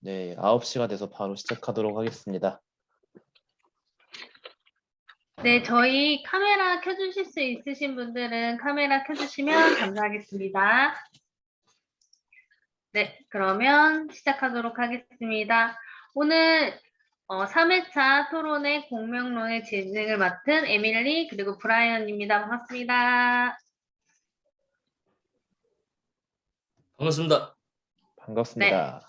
네, 9시가 돼서 바로 시작하도록 하겠습니다. 네, 저희 카메라 켜주실 수 있으신 분들은 카메라 켜주시면 감사하겠습니다. 네, 그러면 시작하도록 하겠습니다. 오늘 3회차 토론회 공명론의 진행을 맡은 에밀리 그리고 브라이언입니다. 반갑습니다. 반갑습니다. 반갑습니다.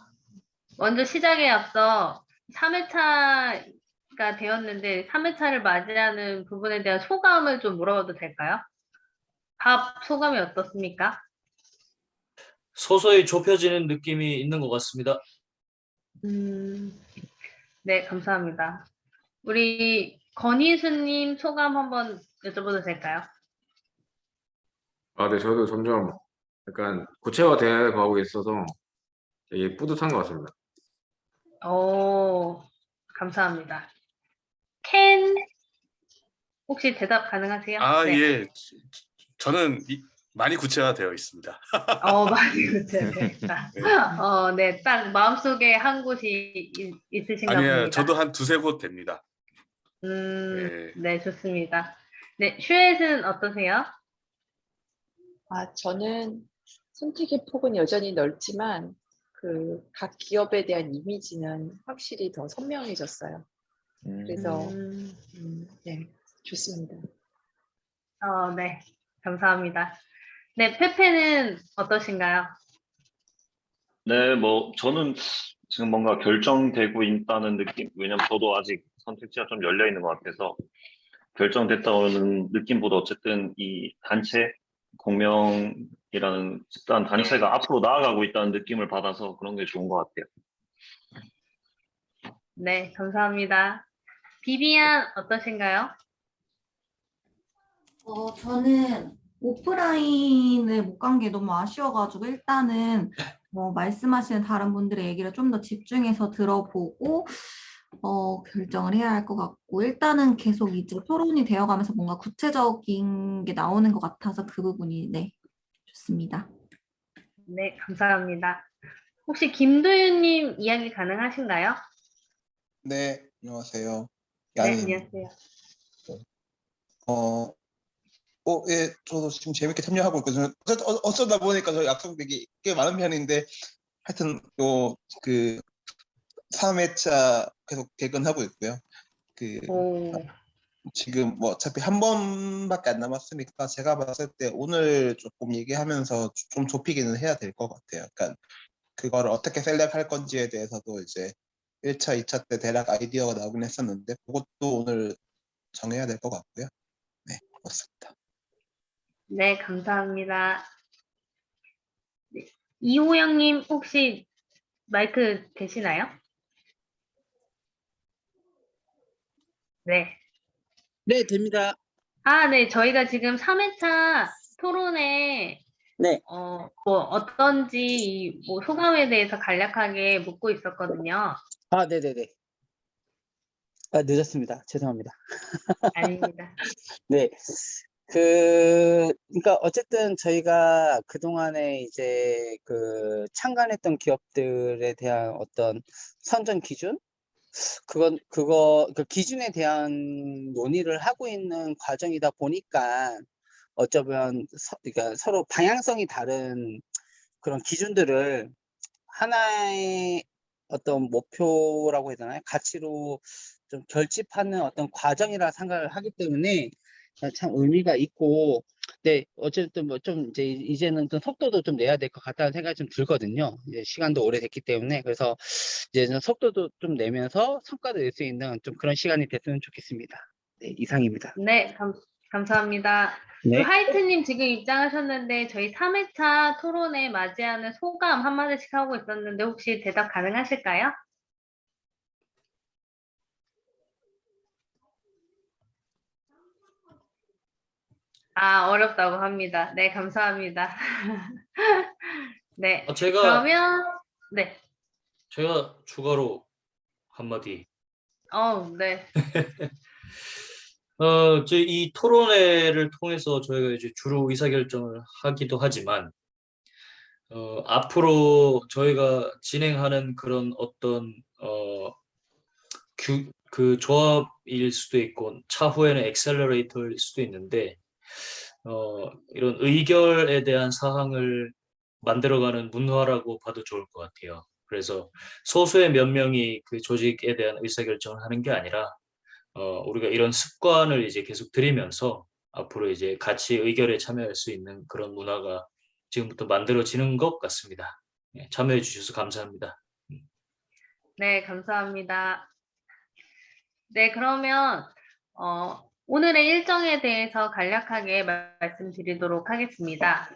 먼저 시작에 앞서 3회차가 되었는데 3회차를 맞이하는 부분에 대한 소감을 좀 물어봐도 될까요? 밥 소감이 어떻습니까? 서서히 좁혀지는 느낌이 있는 것 같습니다. 네, 감사합니다. 우리 건희수님 소감 한번 여쭤봐도 될까요? 네, 저도 점점 약간 구체화되어 가고 있어서 되게 뿌듯한 것 같습니다. 오, 감사합니다. 켄, 혹시 대답 가능하세요? 네. 예. 저는 많이 구체화되어 있습니다. 많이 구체되었다. 네, 딱 마음속에 한 곳이 있으신가 아니요, 봅니다. 저도 한 두세 곳 됩니다. 네, 좋습니다. 네, 슈엣은 어떠세요? 저는 선택의 폭은 여전히 넓지만 그 각 기업에 대한 이미지는 확실히 더 선명해졌어요. 그래서 네, 좋습니다. 네, 감사합니다. 네, 페페는 어떠신가요? 네, 저는 지금 뭔가 결정되고 있다는 느낌, 왜냐면 저도 아직 선택지가 좀 열려 있는 것 같아서 결정됐다는 느낌보다 어쨌든 이 단체, 공명이라는 집단 단체가 앞으로 나아가고 있다는 느낌을 받아서 그런 게 좋은 것 같아요. 네, 감사합니다. 비비안 어떠신가요? 저는 오프라인을 못 간 게 너무 아쉬워가지고 일단은 말씀하시는 다른 분들의 얘기를 좀 더 집중해서 들어보고 결정을 해야 할 것 같고 일단은 계속 이제 토론이 되어가면서 뭔가 구체적인 게 나오는 것 같아서 그 부분이 네, 좋습니다. 네, 감사합니다. 혹시 김도윤님 이야기 가능하신가요? 네, 안녕하세요. 네, 양입니다. 안녕하세요. 예, 저도 지금 재밌게 참여하고 있거든요. 어쩌다 보니까 저 약속이 꽤 많은 편인데, 하여튼, 그, 3회차 계속 개근하고 있고요. 지금 어차피 한 번밖에 안 남았으니까 제가 봤을 때 오늘 조금 얘기하면서 좀 좁히기는 해야 될 것 같아요. 그러니까 그거를 어떻게 셀렉할 건지에 대해서도 이제 1차, 2차 때 대략 아이디어가 나오긴 했었는데 그것도 오늘 정해야 될 것 같고요. 네, 그렇습니다. 네, 감사합니다. 네, 이호영님 혹시 마이크 되시나요? 네. 네, 됩니다. 네, 저희가 지금 3회차 토론에 네. 어떤지 소감에 대해서 간략하게 묻고 있었거든요. 네네네. 늦었습니다. 죄송합니다. 아닙니다. 네. 그러니까 어쨌든 저희가 그동안에 이제 참관했던 기업들에 대한 어떤 선정 기준? 그 기준에 대한 논의를 하고 있는 과정이다 보니까 어쩌면 그러니까 서로 방향성이 다른 그런 기준들을 하나의 어떤 목표라고 해야 되나요? 가치로 좀 결집하는 어떤 과정이라 생각을 하기 때문에 참 의미가 있고, 네, 어쨌든 이제는 좀 속도도 좀 내야 될 것 같다는 생각이 좀 들거든요. 이제 시간도 오래됐기 때문에. 그래서 이제 좀 속도도 좀 내면서 성과도 낼 수 있는 좀 그런 시간이 됐으면 좋겠습니다. 네, 이상입니다. 네, 감사합니다. 네. 하이트님 지금 입장하셨는데 저희 3회차 토론에 맞이하는 소감 한마디씩 하고 있었는데 혹시 대답 가능하실까요? 어렵다고 합니다. 네, 감사합니다. 네, 그러면 네. 제가 추가로 한마디. 네. 저희 이 토론회를 통해서 저희가 이제 주로 의사결정을 하기도 하지만 앞으로 저희가 진행하는 그런 어떤 그 조합일 수도 있고 차후에는 엑셀러레이터일 수도 있는데 이런 의결에 대한 사항을 만들어가는 문화라고 봐도 좋을 것 같아요. 그래서 소수의 몇 명이 그 조직에 대한 의사결정을 하는 게 아니라 우리가 이런 습관을 이제 계속 들이면서 앞으로 이제 같이 의결에 참여할 수 있는 그런 문화가 지금부터 만들어지는 것 같습니다. 예, 참여해 주셔서 감사합니다. 네, 감사합니다. 네, 그러면 오늘의 일정에 대해서 간략하게 말씀드리도록 하겠습니다.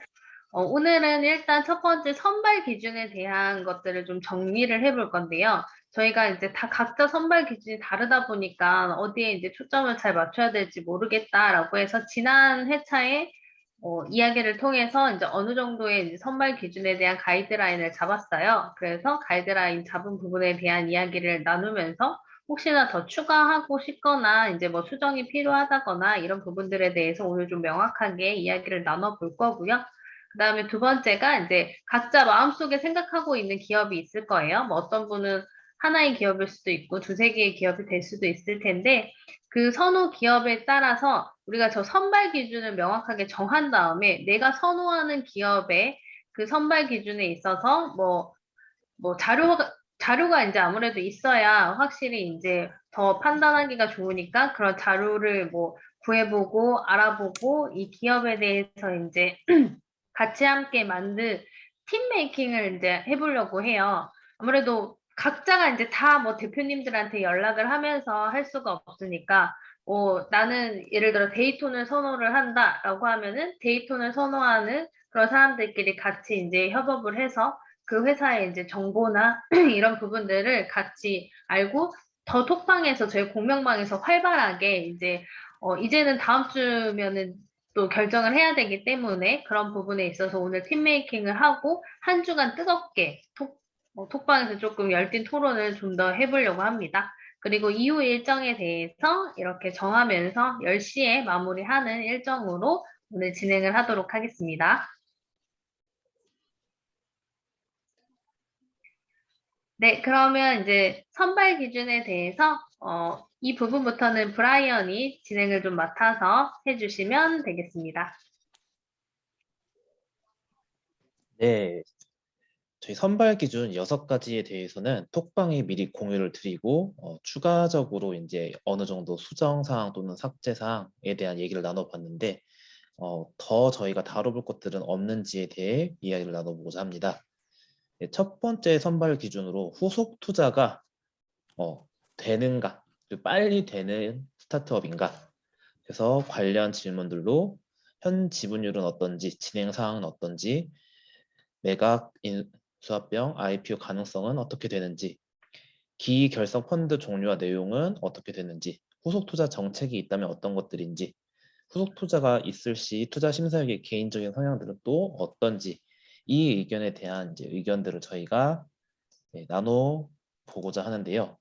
오늘은 일단 첫 번째 선발 기준에 대한 것들을 좀 정리를 해볼 건데요. 저희가 이제 다 각자 선발 기준이 다르다 보니까 어디에 이제 초점을 잘 맞춰야 될지 모르겠다라고 해서 지난 회차에 이야기를 통해서 이제 어느 정도의 이제 선발 기준에 대한 가이드라인을 잡았어요. 그래서 가이드라인 잡은 부분에 대한 이야기를 나누면서 혹시나 더 추가하고 싶거나 이제 뭐 수정이 필요하다거나 이런 부분들에 대해서 오늘 좀 명확하게 이야기를 나눠볼 거고요. 그 다음에 두 번째가 이제 각자 마음속에 생각하고 있는 기업이 있을 거예요. 뭐 어떤 분은 하나의 기업일 수도 있고 두세 개의 기업이 될 수도 있을 텐데 그 선호 기업에 따라서 우리가 저 선발 기준을 명확하게 정한 다음에 내가 선호하는 기업의 그 선발 기준에 있어서 뭐 자료가 이제 아무래도 있어야 확실히 이제 더 판단하기가 좋으니까 그런 자료를 뭐 구해보고 알아보고 이 기업에 대해서 이제 같이 함께 만든 팀 메이킹을 이제 해보려고 해요. 아무래도 각자가 이제 다 뭐 대표님들한테 연락을 하면서 할 수가 없으니까 나는 예를 들어 데이톤을 선호를 한다라고 하면은 데이톤을 선호하는 그런 사람들끼리 같이 이제 협업을 해서 그 회사의 이제 정보나 이런 부분들을 같이 알고 더 톡방에서 저희 공명방에서 활발하게 이제 이제는 다음 주면은 또 결정을 해야 되기 때문에 그런 부분에 있어서 오늘 팀 메이킹을 하고 한 주간 뜨겁게 톡방에서 조금 열띤 토론을 좀 더 해보려고 합니다. 그리고 이후 일정에 대해서 이렇게 정하면서 10시에 마무리하는 일정으로 오늘 진행을 하도록 하겠습니다. 네, 그러면 이제 선발 기준에 대해서 이 부분부터는 브라이언이 진행을 좀 맡아서 해주시면 되겠습니다. 네, 저희 선발 기준 6가지에 대해서는 톡방에 미리 공유를 드리고 추가적으로 이제 어느 정도 수정 사항 또는 삭제 사항에 대한 얘기를 나눠봤는데 더 저희가 다뤄볼 것들은 없는지에 대해 이야기를 나눠보고자 합니다. 네, 첫 번째 선발 기준으로 후속 투자가 되는가, 빨리 되는 스타트업인가. 그래서 관련 질문들로 현 지분율은 어떤지, 진행 사항은 어떤지, 매각, 인수합병, IPO 가능성은 어떻게 되는지, 기결성 펀드 종류와 내용은 어떻게 되는지, 후속 투자 정책이 있다면 어떤 것들인지, 후속 투자가 있을 시 투자 심사역의 개인적인 성향들은 또 어떤지, 이 의견에 대한 이제 의견들을 저희가 나눠보고자 하는데요.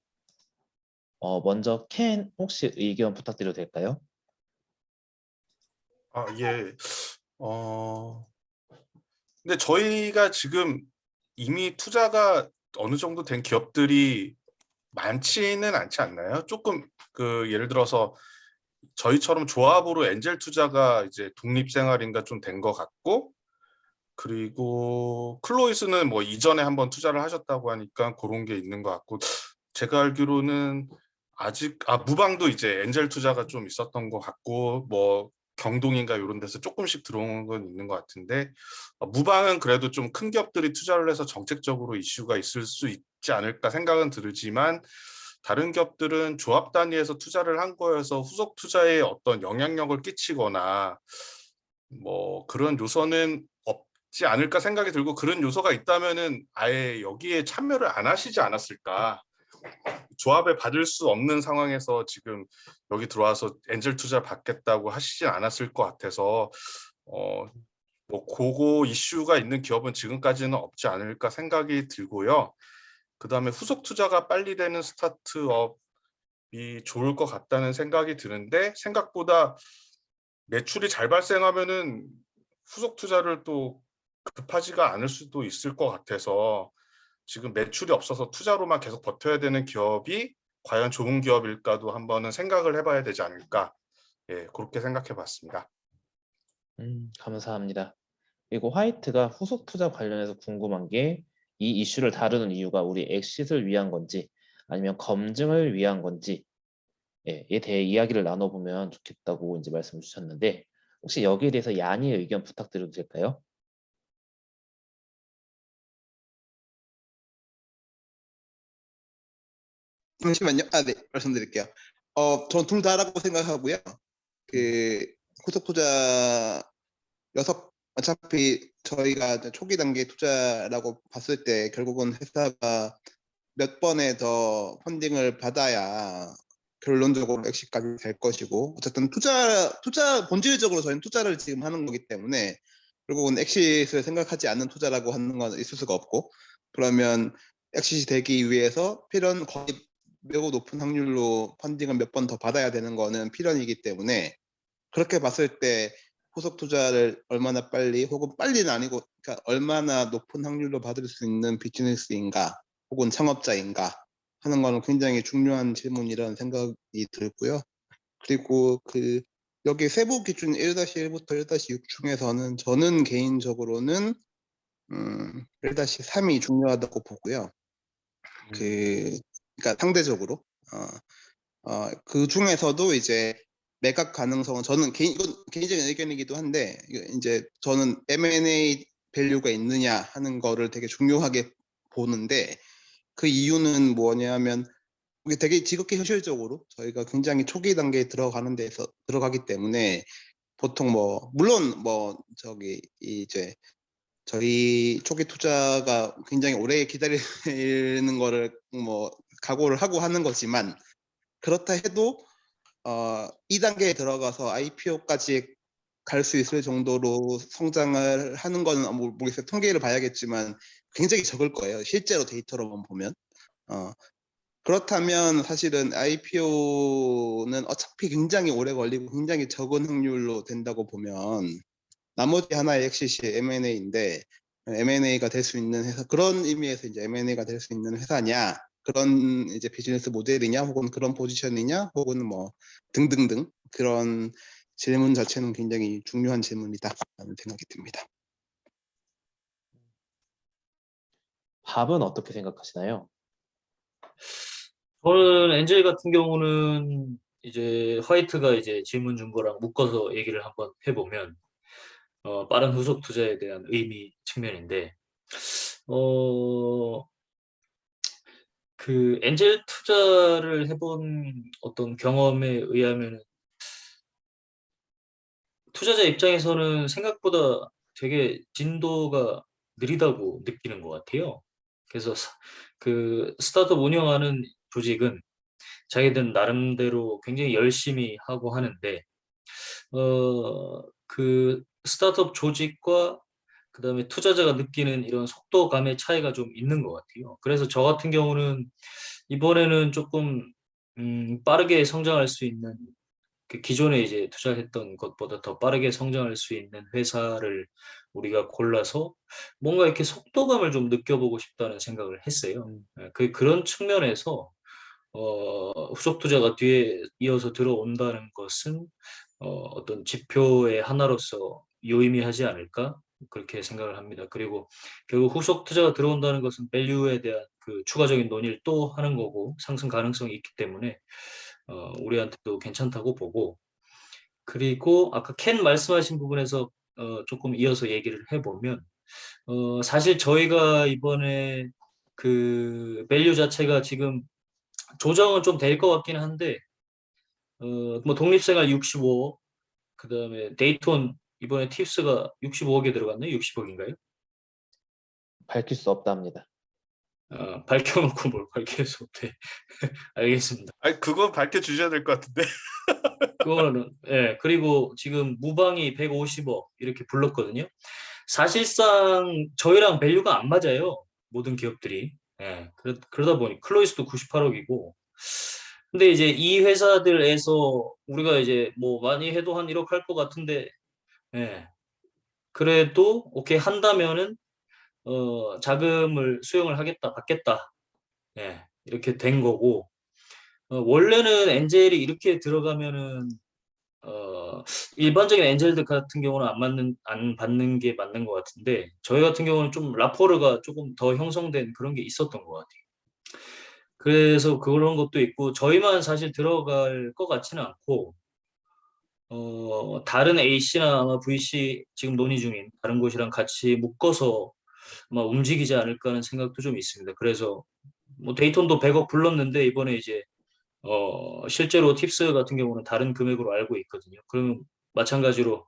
먼저 켄 혹시 의견 부탁드려도 될까요? 예. 근데 저희가 지금 이미 투자가 어느 정도 된 기업들이 많지는 않지 않나요? 조금 예를 들어서 저희처럼 조합으로 엔젤 투자가 이제 독립생활인가 좀 된 것 같고, 그리고 클로이스는 뭐 이전에 한번 투자를 하셨다고 하니까 그런 게 있는 것 같고, 제가 알기로는 아직 무방도 이제 엔젤 투자가 좀 있었던 것 같고, 뭐 경동인가 이런 데서 조금씩 들어온 건 있는 것 같은데, 무방은 그래도 좀 큰 기업들이 투자를 해서 정책적으로 이슈가 있을 수 있지 않을까 생각은 들지만, 다른 기업들은 조합 단위에서 투자를 한 거여서 후속 투자에 어떤 영향력을 끼치거나 뭐 그런 요소는 없지 않을까 생각이 들고, 그런 요소가 있다면은 아예 여기에 참여를 안 하시지 않았을까. 조합에 받을 수 없는 상황에서 지금 여기 들어와서 엔젤 투자 받겠다고 하시진 않았을 것 같아서 뭐 그거 이슈가 있는 기업은 지금까지는 없지 않을까 생각이 들고요. 그 다음에 후속 투자가 빨리 되는 스타트업이 좋을 것 같다는 생각이 드는데, 생각보다 매출이 잘 발생하면은 후속 투자를 또 급하지가 않을 수도 있을 것 같아서 지금 매출이 없어서 투자로만 계속 버텨야 되는 기업이 과연 좋은 기업일까도 한번은 생각을 해봐야 되지 않을까. 예, 그렇게 생각해 봤습니다. 감사합니다. 그리고 화이트가 후속 투자 관련해서 궁금한 게 이 이슈를 다루는 이유가 우리 엑싯을 위한 건지 아니면 검증을 위한 건지에 대해 이야기를 나눠보면 좋겠다고 이제 말씀을 주셨는데 혹시 여기에 대해서 야니의 의견 부탁드려도 될까요? 잠시만요. 네, 말씀드릴게요. 전 둘 다라고 생각하고요. 그 후속 투자 어차피 저희가 이제 초기 단계 투자라고 봤을 때 결국은 회사가 몇 번에 더 펀딩을 받아야 결론적으로 엑시까지 될 것이고 어쨌든 본질적으로 저희는 투자를 지금 하는 거기 때문에 결국은 엑시트를 생각하지 않는 투자라고 하는 건 있을 수가 없고 그러면 엑시트 되기 위해서 필연 거의 매우 높은 확률로 펀딩을 몇 번 더 받아야 되는 거는 필연이기 때문에 그렇게 봤을 때 후속 투자를 얼마나 빨리 혹은 빨리는 아니고 그러니까 얼마나 높은 확률로 받을 수 있는 비즈니스인가 혹은 창업자인가 하는 거는 굉장히 중요한 질문이라는 생각이 들고요. 그리고 여기 세부 기준 1-1부터 1-6 중에서는 저는 개인적으로는 1-3이 중요하다고 보고요. 그러니까 상대적으로 그 중에서도 이제 매각 가능성은 이건 개인적인 의견이기도 한데 이제 저는 M&A 밸류가 있느냐 하는 거를 되게 중요하게 보는데 그 이유는 뭐냐면 이게 되게 지극히 현실적으로 저희가 굉장히 초기 단계에 들어가기 때문에 보통 물론 이제 저희 초기 투자가 굉장히 오래 기다리는 거를 각오를 하고 하는 거지만 그렇다 해도 2단계에 들어가서 IPO까지 갈 수 있을 정도로 성장을 하는 거는 모르겠어요. 통계를 봐야겠지만 굉장히 적을 거예요. 실제로 데이터로만 보면. 그렇다면 사실은 IPO는 어차피 굉장히 오래 걸리고 굉장히 적은 확률로 된다고 보면 나머지 하나의 엑시시 M&A인데 M&A가 될 수 있는 회사 그런 의미에서 이제 M&A가 될 수 있는 회사냐 그런 이제 비즈니스 모델이냐 혹은 그런 포지션이냐 혹은 등등등 그런 질문 자체는 굉장히 중요한 질문이다라는 생각이 듭니다. 밥은 어떻게 생각하시나요? 저는 엔젤 같은 경우는 이제 화이트가 이제 질문 준 거랑 묶어서 얘기를 한번 해보면 빠른 후속 투자에 대한 의미 측면인데 그 엔젤 투자를 해본 어떤 경험에 의하면 투자자 입장에서는 생각보다 되게 진도가 느리다고 느끼는 것 같아요. 그래서 그 스타트업 운영하는 조직은 자기들 나름대로 굉장히 열심히 하고 하는데 그 스타트업 조직과 그다음에 투자자가 느끼는 이런 속도감의 차이가 좀 있는 것 같아요. 그래서 저 같은 경우는 이번에는 조금 빠르게 성장할 수 있는 그 기존에 이제 투자했던 것보다 더 빠르게 성장할 수 있는 회사를 우리가 골라서 뭔가 이렇게 속도감을 좀 느껴보고 싶다는 생각을 했어요. 그런 측면에서 후속 투자가 뒤에 이어서 들어온다는 것은 어떤 지표의 하나로서 유의미하지 않을까 그렇게 생각을 합니다. 그리고 결국 후속 투자가 들어온다는 것은 밸류에 대한 그 추가적인 논의를 또 하는 거고 상승 가능성이 있기 때문에 우리한테도 괜찮다고 보고 그리고 아까 켄 말씀하신 부분에서 조금 이어서 얘기를 해보면 사실 저희가 이번에 그 밸류 자체가 지금 조정은 좀 될 것 같긴 한데 독립생활 65억 그다음에 데이톤 이번에 팁스가 65억에 들어갔나요? 60억인가요? 밝힐 수 없답니다. 밝혀놓고 뭘 밝힐 수 없대. 알겠습니다. 아니 그건 밝혀주셔야 될 것 같은데. 그거는 그리고 지금 무방이 150억 이렇게 불렀거든요. 사실상 저희랑 밸류가 안 맞아요. 모든 기업들이. 그러다 보니 클로이스도 98억이고. 근데 이제 이 회사들에서 우리가 이제 많이 해도 한 1억 할 것 같은데 그래도 오케이 한다면은 자금을 수용을 하겠다, 받겠다. 예, 이렇게 된 거고 원래는 엔젤이 이렇게 들어가면은 일반적인 엔젤들 같은 경우는 안 받는 게 맞는 것 같은데 저희 같은 경우는 좀 라포르가 조금 더 형성된 그런 게 있었던 것 같아요. 그래서 그런 것도 있고 저희만 사실 들어갈 것 같지는 않고 다른 A씨나 아마 VC 지금 논의 중인 다른 곳이랑 같이 묶어서 아마 움직이지 않을까 하는 생각도 좀 있습니다. 그래서 뭐 데이톤도 100억 불렀는데 이번에 이제 실제로 팁스 같은 경우는 다른 금액으로 알고 있거든요. 그러면 마찬가지로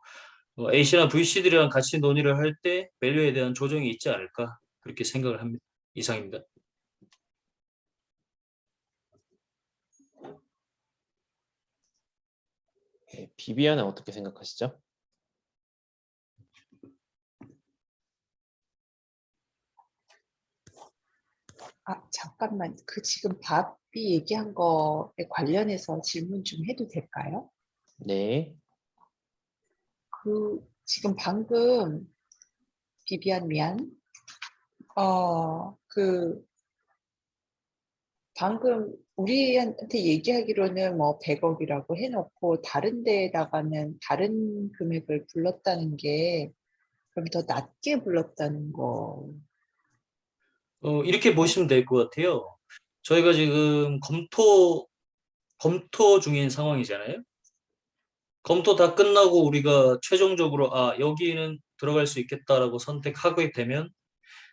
A씨나 VC들이랑 같이 논의를 할 때 밸류에 대한 조정이 있지 않을까 그렇게 생각을 합니다. 이상입니다. 네, 비비안은 어떻게 생각하시죠? 잠깐만. 그 지금 밥이 얘기한 거에 관련해서 질문 좀 해도 될까요? 네. 그 지금 방금 비비안 미안. 그 방금 우리한테 얘기하기로는 뭐 100억이라고 해놓고 다른 데에다가는 다른 금액을 불렀다는 게 그럼 더 낮게 불렀다는 거. 이렇게 보시면 될 것 같아요. 저희가 지금 검토 중인 상황이잖아요. 검토 다 끝나고 우리가 최종적으로 여기는 들어갈 수 있겠다라고 선택하게 되면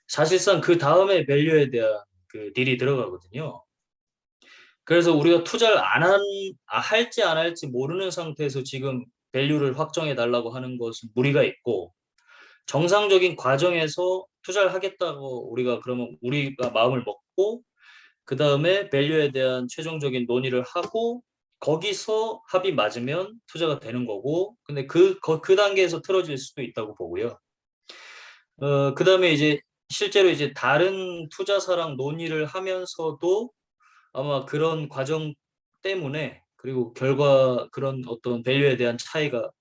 사실상 그 다음에 밸류에 대한 그 딜이 들어가거든요. 그래서 우리가 투자를 할지 안 할지 모르는 상태에서 지금 밸류를 확정해 달라고 하는 것은 무리가 있고 정상적인 과정에서 투자를 하겠다고 그러면 우리가 마음을 먹고 그 다음에 밸류에 대한 최종적인 논의를 하고 거기서 합이 맞으면 투자가 되는 거고 근데 그 단계에서 틀어질 수도 있다고 보고요. 그 다음에 이제 실제로 이제 다른 투자사랑 논의를 하면서도 아마 그런 과정 때문에 그리고 결과 그런 어떤 밸류에 대한 차이가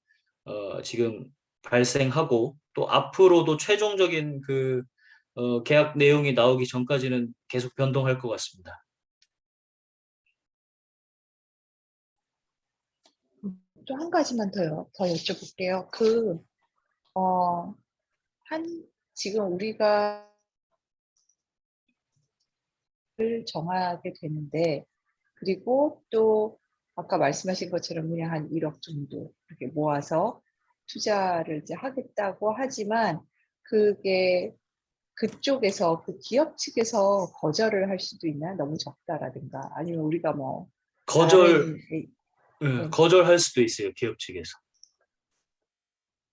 지금 발생하고 또 앞으로도 최종적인 그 계약 내용이 나오기 전까지는 계속 변동할 것 같습니다. 또 한 가지만 더 여쭤볼게요. 지금 우리가 정하게 되는데, 그리고 또 아까 말씀하신 것처럼 그냥 한 1억 정도 이렇게 모아서 투자를 이제 하겠다고 하지만 그게 그쪽에서 그 기업 측에서 거절을 할 수도 있나요? 너무 적다라든가 아니면 우리가 뭐 거절할 수도 있어요, 기업 측에서.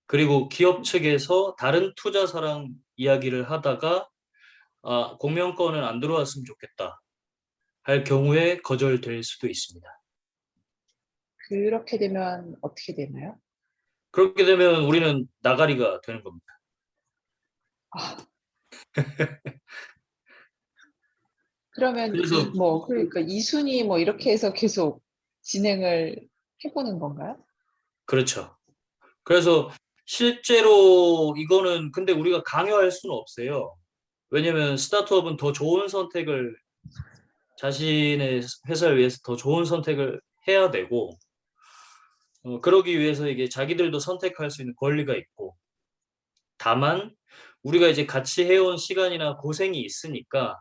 그리고 기업 측에서 다른 투자사랑 이야기를 하다가 공명권은 안 들어왔으면 좋겠다 할 경우에 거절될 수도 있습니다. 그렇게 되면 어떻게 되나요? 그렇게 되면 우리는 나가리가 되는 겁니다. 그러면 그래서 그러니까 2순위 뭐 이렇게 해서 계속 진행을 해보는 건가요? 그렇죠. 그래서 실제로 이거는 근데 우리가 강요할 수는 없어요. 왜냐면 스타트업은 더 좋은 선택을 자신의 회사를 위해서 더 좋은 선택을 해야 되고 그러기 위해서 이게 자기들도 선택할 수 있는 권리가 있고 다만 우리가 이제 같이 해온 시간이나 고생이 있으니까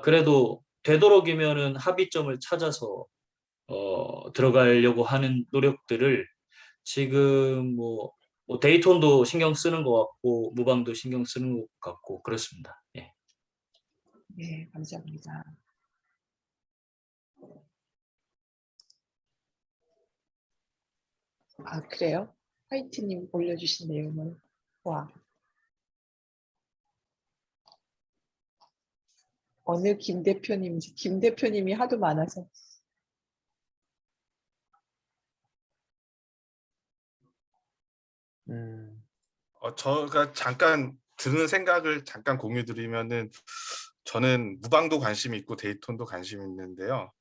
그래도 되도록이면은 합의점을 찾아서 들어가려고 하는 노력들을 지금 뭐 데이톤도 신경 쓰는 것 같고 무방도 신경 쓰는 것 같고 그렇습니다. 예. 네, 감사합니다. 그래요? 화이트님 올려주신 내용을 어느 김 대표님이 하도 많아서 제가 잠깐 드는 생각을 잠깐 공유드리면은 저는 무방도 관심이 있고 데이톤도 관심이 있는데요.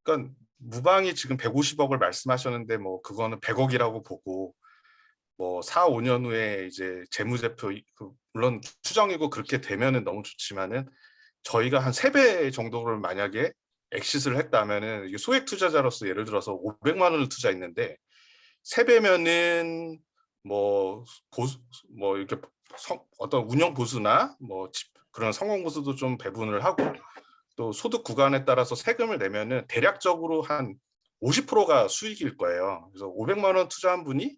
그러니까 무방이 지금 150억을 말씀하셨는데 뭐 그거는 100억이라고 보고 뭐 4, 5년 후에 이제 재무제표 물론 추정이고 그렇게 되면은 너무 좋지만은 저희가 한 3배 정도를 만약에 엑시스를 했다면은 이게 소액 투자자로서 예를 들어서 500만 원을 투자했는데 3배면은 뭐 보수 뭐 이렇게 어떤 운영 보수나 뭐 그런 성공 보수도 좀 배분을 하고 또 소득 구간에 따라서 세금을 내면은 대략적으로 한 50%가 수익일 거예요. 그래서 500만 원 투자한 분이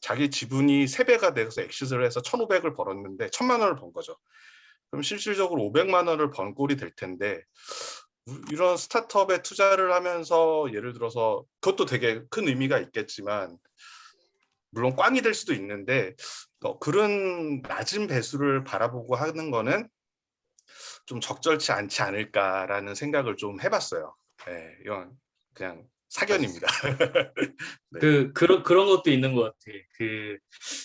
자기 지분이 3배가 돼서 엑시스를 해서 1,500을 벌었는데 1,000만 원을 번 거죠. 그럼 실질적으로 500만 원을 번 꼴이 될 텐데 이런 스타트업에 투자를 하면서 예를 들어서 그것도 되게 큰 의미가 있겠지만 물론 꽝이 될 수도 있는데 그런 낮은 배수를 바라보고 하는 거는 좀 적절치 않지 않을까라는 생각을 좀 해봤어요. 네, 이건 그냥 사견입니다. 네. 그런 것도 있는 것 같아.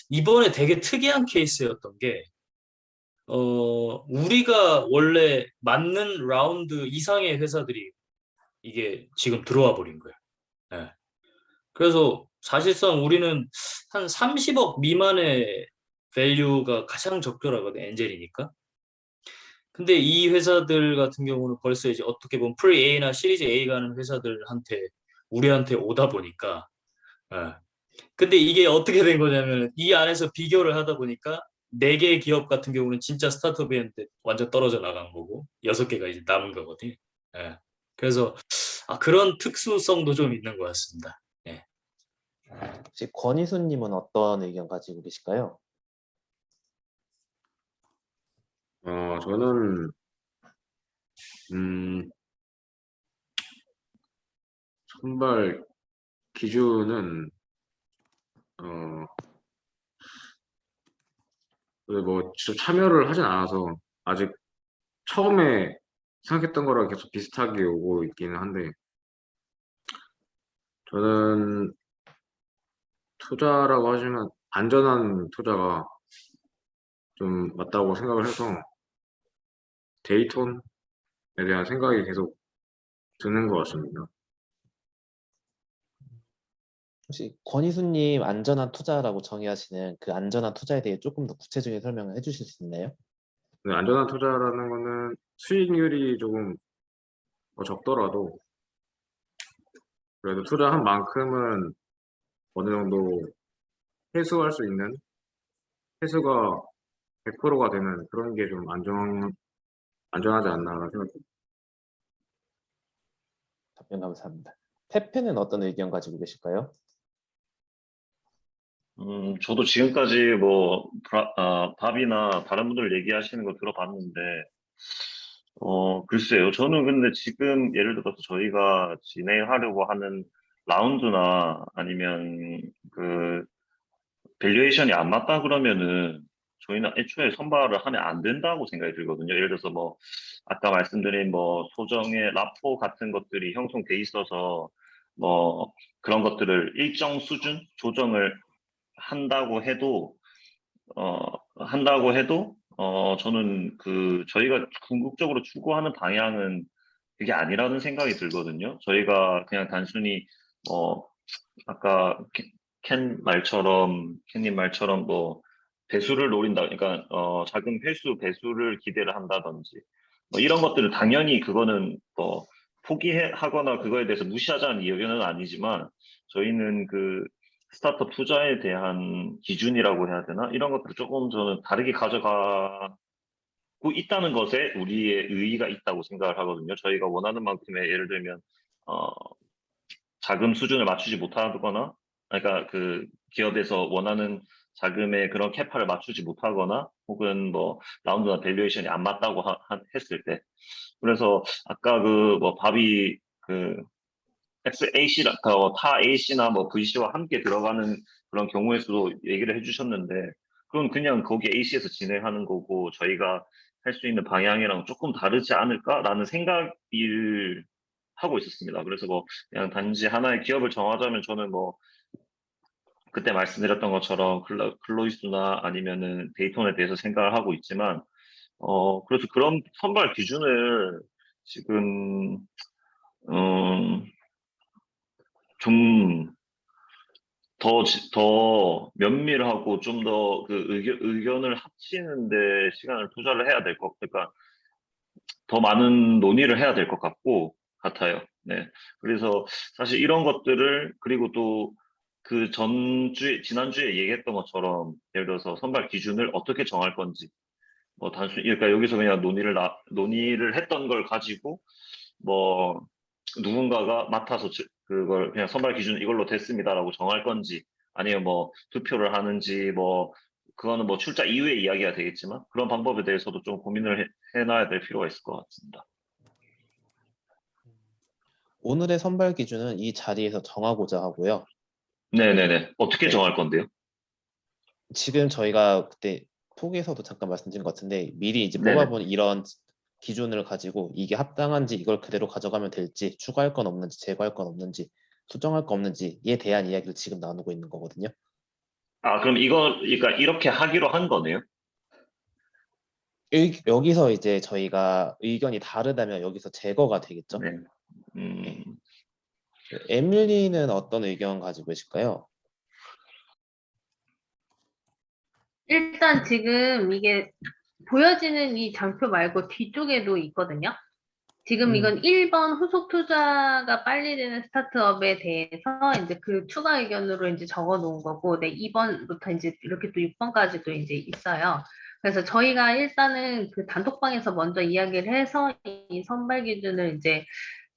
이번에 되게 특이한 케이스였던 게, 우리가 원래 맞는 라운드 이상의 회사들이 이게 지금 들어와 버린 거야. 예. 그래서 사실상 우리는 한 30억 미만의 밸류가 가장 적절하거든, 엔젤이니까. 근데 이 회사들 같은 경우는 벌써 이제 어떻게 보면 프리-A나 시리즈 A 가는 회사들한테, 우리한테 오다 보니까, 예. 근데 이게 어떻게 된 거냐면 이 안에서 비교를 하다 보니까 4개의 기업 같은 경우는 진짜 스타트업이었는데 완전 떨어져 나간 거고 6개가 이제 남은 거거든요. 예. 그래서 그런 특수성도 좀 있는 것 같습니다. 예. 혹시 권희수님은 어떤 의견 가지고 계실까요? 저는 선발 기준은 뭐 직접 참여를 하진 않아서 아직 처음에 생각했던 거랑 계속 비슷하게 오고 있기는 한데 저는 투자라고 하지만 안전한 투자가 좀 맞다고 생각을 해서 데이톤에 대한 생각이 계속 드는 것 같습니다. 혹시 권희수님 안전한 투자라고 정의하시는 그 안전한 투자에 대해 조금 더 구체적인 설명을 해주실 수 있나요? 안전한 투자라는 거는 수익률이 조금 적더라도 그래도 투자한 만큼은 어느 정도 회수할 수 있는 회수가 100%가 되는 그런 게 좀 안전하지 않나 생각합니다. 답변 감사합니다. 페페는 어떤 의견 가지고 계실까요? 저도 지금까지 뭐, 밥이나 다른 분들 얘기하시는 거 들어봤는데, 글쎄요. 저는 근데 지금 예를 들어서 저희가 진행하려고 하는 라운드나 아니면 밸류에이션이 안 맞다 그러면은 저희는 애초에 선발을 하면 안 된다고 생각이 들거든요. 예를 들어서 뭐, 아까 말씀드린 뭐, 소정의 라포 같은 것들이 형성돼 있어서 뭐, 그런 것들을 일정 수준 조정을 한다고 해도 저는 저희가 궁극적으로 추구하는 방향은 그게 아니라는 생각이 들거든요. 저희가 그냥 단순히, 뭐, 아까 캔님 말처럼 뭐, 배수를 노린다. 그러니까, 자금 회수 배수를 기대를 한다든지, 뭐, 이런 것들을 당연히 그거는 뭐, 포기하거나 그거에 대해서 무시하자는 의견은 아니지만, 저희는 스타트업 투자에 대한 기준이라고 해야 되나? 이런 것들을 조금 저는 다르게 가져가고 있다는 것에 우리의 의의가 있다고 생각을 하거든요. 저희가 원하는 만큼의 예를 들면 자금 수준을 맞추지 못하거나, 그러니까 기업에서 원하는 자금의 그런 캐파를 맞추지 못하거나, 혹은 뭐 라운드나 밸류에이션이 안 맞다고 했을 때, 그래서 아까 뭐 밥이 XAC나 타 AC나 뭐 VC와 함께 들어가는 그런 경우의 수도 얘기를 해주셨는데, 그건 그냥 거기 AC에서 진행하는 거고 저희가 할 수 있는 방향이랑 조금 다르지 않을까라는 생각을 하고 있었습니다. 그래서 뭐 그냥 단지 하나의 기업을 정하자면 저는 뭐 그때 말씀드렸던 것처럼 클로이스나 아니면은 데이톤에 대해서 생각을 하고 있지만, 그래서 그런 선발 기준을 지금 좀 더 면밀하고 좀 더 그 의견을 합치는데 시간을 투자를 해야 될 그러니까 더 많은 논의를 해야 될 것 같아요. 네. 그래서 사실 이런 것들을 그리고 또 그 지난주에 얘기했던 것처럼 예를 들어서 선발 기준을 어떻게 정할 건지 뭐 단순히 그러니까 여기서 그냥 논의를 했던 걸 가지고 뭐 누군가가 맡아서 그걸 그냥 선발 기준 이걸로 됐습니다라고 정할 건지 아니면 뭐 투표를 하는지 뭐 그거는 뭐 출자 이후에 이야기가 되겠지만 그런 방법에 대해서도 좀 고민을 해놔야 될 필요가 있을 것 같습니다. 오늘의 선발 기준은 이 자리에서 정하고자 하고요. 네네네. 어떻게 네. 정할 건데요? 지금 저희가 그때 톡에서도 잠깐 말씀드린 것 같은데 미리 이제 네네. 뽑아본 이런 기준을 가지고 이게 합당한지 이걸 그대로 가져가면 될지 추가할 건 없는지 제거할 건 없는지 수정할 건 없는지에 대한 이야기를 지금 나누고 있는 거거든요. 아, 그럼 그러니까 이렇게 하기로 한 거네요? 여기서 이제 저희가 의견이 다르다면 여기서 제거가 되겠죠. 네. 네. 에밀리는 어떤 의견 가지고 계실까요? 일단 지금 이게 보여지는 이 장표 말고 뒤쪽에도 있거든요. 지금 이건 1번 후속 투자가 빨리 되는 스타트업에 대해서 이제 그 추가 의견으로 이제 적어 놓은 거고, 네, 2번부터 이제 이렇게 또 6번까지도 이제 있어요. 그래서 저희가 일단은 그 단톡방에서 먼저 이야기를 해서 이 선발 기준을 이제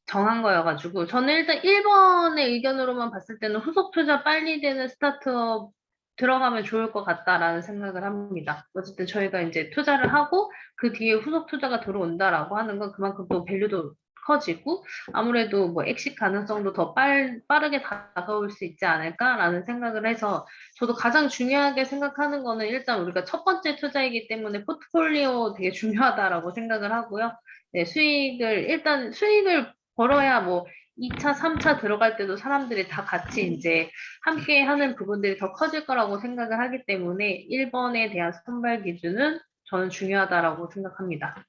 정한 거여가지고, 저는 일단 1번의 의견으로만 봤을 때는 후속 투자 빨리 되는 스타트업 들어가면 좋을 것 같다라는 생각을 합니다. 어쨌든 저희가 이제 투자를 하고 그 뒤에 후속 투자가 들어온다라고 하는 건 그만큼 또 밸류도 커지고 아무래도 뭐 엑식 가능성도 더 빠르게 다가올 수 있지 않을까라는 생각을 해서 저도 가장 중요하게 생각하는 거는 일단 우리가 첫 번째 투자이기 때문에 포트폴리오 되게 중요하다라고 생각을 하고요. 네, 일단 수익을 벌어야 뭐 2차, 3차 들어갈 때도 사람들이 다 같이 이제 함께 하는 부분들이 더 커질 거라고 생각을 하기 때문에 1번에 대한 선발 기준은 저는 중요하다라고 생각합니다.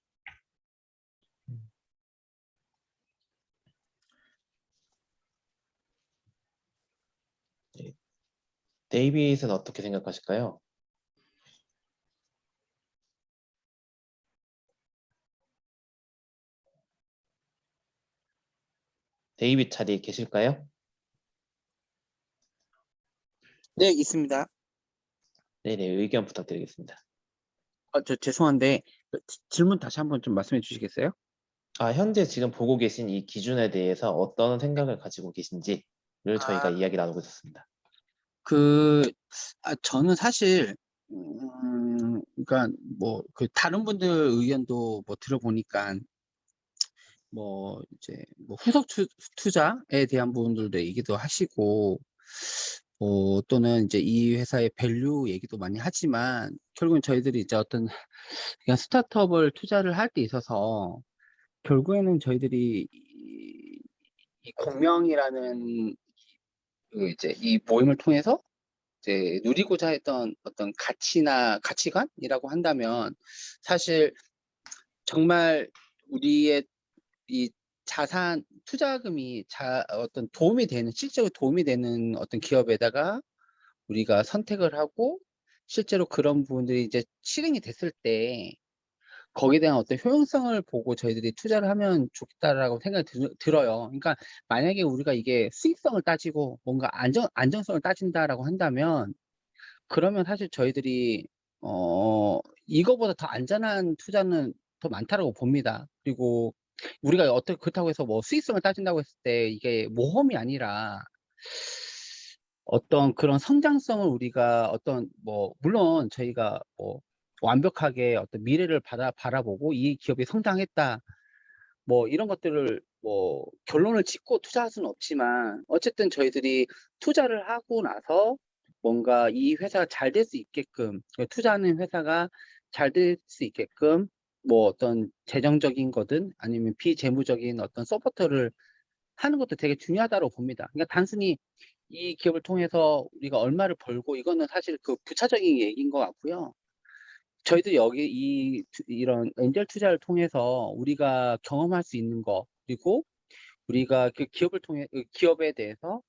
네. 데이빗은 어떻게 생각하실까요? 데이빗 자리에 계실까요? 네, 있습니다. 네네, 의견 부탁드리겠습니다. 저 죄송한데 질문 다시 한번 좀 말씀해 주시겠어요? 현재 지금 보고 계신 이 기준에 대해서 어떤 생각을 가지고 계신지를 저희가 이야기 나누고 있었습니다. 저는 사실 그러니까 뭐 그 다른 분들 의견도 뭐 들어보니까 뭐 이제 뭐 후속 투자에 대한 부분들도 얘기도 하시고 또는 이제 이 회사의 밸류 얘기도 많이 하지만 결국은 저희들이 이제 어떤 그냥 스타트업을 투자를 할 때 있어서 결국에는 저희들이 이 공명이라는 이제 이 모임을 통해서 이제 누리고자 했던 어떤 가치관이라고 한다면 사실 정말 우리의 이 자산 투자금이 어떤 실제로 도움이 되는 어떤 기업에다가 우리가 선택을 하고 실제로 그런 부분들이 이제 실행이 됐을 때 거기에 대한 어떤 효용성을 보고 저희들이 투자를 하면 좋겠다라고 생각이 들어요. 그러니까 만약에 우리가 이게 수익성을 따지고 뭔가 안정성을 따진다라고 한다면 그러면 사실 저희들이 이거보다 더 안전한 투자는 더 많다라고 봅니다. 그리고 우리가 그렇다고 해서 뭐 수익성을 따진다고 했을 때 이게 모험이 아니라 어떤 그런 성장성을 우리가 물론 저희가 뭐 완벽하게 어떤 미래를 바라보고 이 기업이 성장했다 뭐 이런 것들을 뭐 결론을 짓고 투자할 수는 없지만 어쨌든 저희들이 투자를 하고 나서 뭔가 이 회사가 잘 될 수 있게끔 투자하는 회사가 잘 될 수 있게끔 뭐 어떤 재정적인 거든 아니면 비재무적인 어떤 서포터를 하는 것도 되게 중요하다고 봅니다. 그러니까 단순히 이 기업을 통해서 우리가 얼마를 벌고 이거는 사실 그 부차적인 얘기인 것 같고요. 저희도 여기 이런 엔젤 투자를 통해서 우리가 경험할 수 있는 거 그리고 우리가 그 기업에 대해서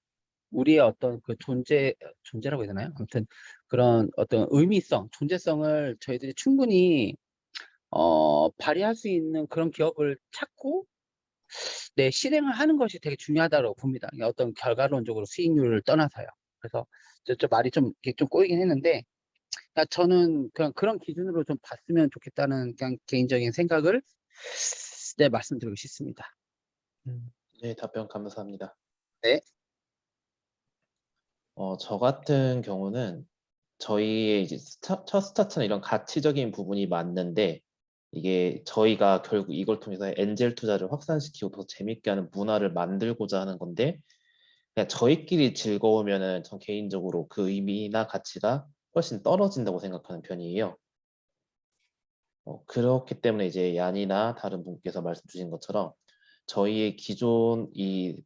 우리의 어떤 그 존재라고 해야 되나요? 아무튼 그런 어떤 의미성, 존재성을 저희들이 충분히 발휘할 수 있는 그런 기업을 찾고 실행을 하는 것이 되게 중요하다고 봅니다. 어떤 결과론적으로 수익률을 떠나서요. 그래서 저 말이 좀 이렇게 좀 꼬이긴 했는데, 그러니까 저는 그냥 그런 기준으로 좀 봤으면 좋겠다는 그냥 개인적인 생각을 말씀드리고 싶습니다. 네, 답변 감사합니다. 네. 저 같은 경우는 저희의 이제 첫 스타트는 이런 가치적인 부분이 맞는데 이게 저희가 결국 이걸 통해서 엔젤 투자를 확산시키고 더 재밌게 하는 문화를 만들고자 하는 건데 그냥 저희끼리 즐거우면은 전 개인적으로 그 의미나 가치가 훨씬 떨어진다고 생각하는 편이에요. 그렇기 때문에 이제 얀이나 다른 분께서 말씀 주신 것처럼 저희의 기존 이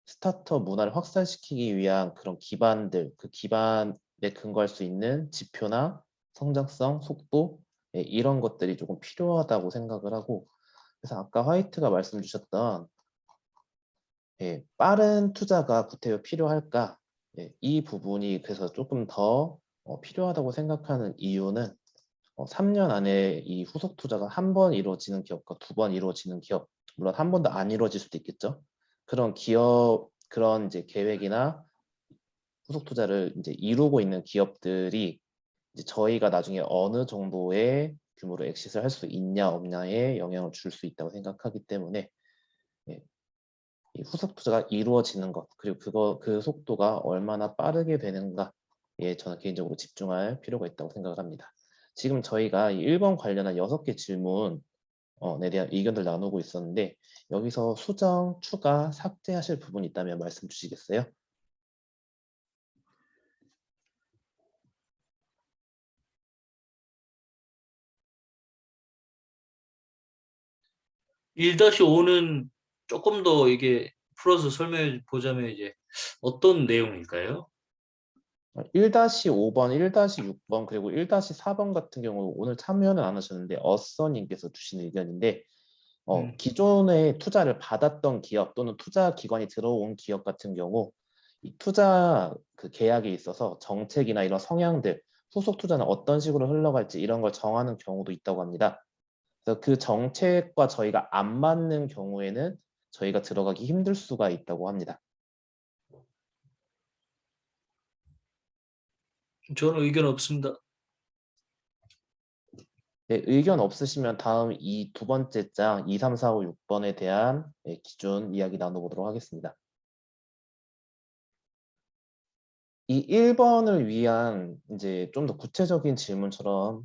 스타트업 문화를 확산시키기 위한 그런 기반들, 그 기반에 근거할 수 있는 지표나 성장성, 속도 이런 것들이 조금 필요하다고 생각을 하고 그래서 아까 화이트가 말씀 주셨던 빠른 투자가 구태여 필요할까? 이 부분이 그래서 조금 더 필요하다고 생각하는 이유는 3년 안에 이 후속 투자가 한 번 이루어지는 기업과 두 번 이루어지는 기업, 물론 한 번도 안 이루어질 수도 있겠죠. 그런 기업, 그런 이제 계획이나 후속 투자를 이제 이루고 있는 기업들이 이제 저희가 나중에 어느 정도의 규모로 엑싯을 할 수 있냐 없냐에 영향을 줄 수 있다고 생각하기 때문에 이 후속 투자가 이루어지는 것 그리고 그 속도가 얼마나 빠르게 되는가에 저는 개인적으로 집중할 필요가 있다고 생각을 합니다. 지금 저희가 이 1번 관련한 6개 질문에 대한 의견들 나누고 있었는데 여기서 수정, 추가, 삭제하실 부분이 있다면 말씀 주시겠어요? 일 1-5는 조금 더 이게 풀어서 설명해 보자면 이제 어떤 내용일까요? 1-5번, 1-6번, 그리고 1-4번 같은 경우 오늘 참여는 안 하셨는데 어서님께서 주신 의견인데 기존에 투자를 받았던 기업 또는 투자 기관이 들어온 기업 같은 경우 이 투자 그 계약에 있어서 정책이나 이런 성향들, 후속 투자는 어떤 식으로 흘러갈지 이런 걸 정하는 경우도 있다고 합니다. 그래서 그 정책과 저희가 안 맞는 경우에는 저희가 들어가기 힘들 수가 있다고 합니다. 저는 의견 없습니다. 네, 의견 없으시면 다음 이 두 번째 장 2, 3, 4, 5, 6번에 대한 기준 이야기 나눠보도록 하겠습니다. 이 1번을 위한 이제 좀 더 구체적인 질문처럼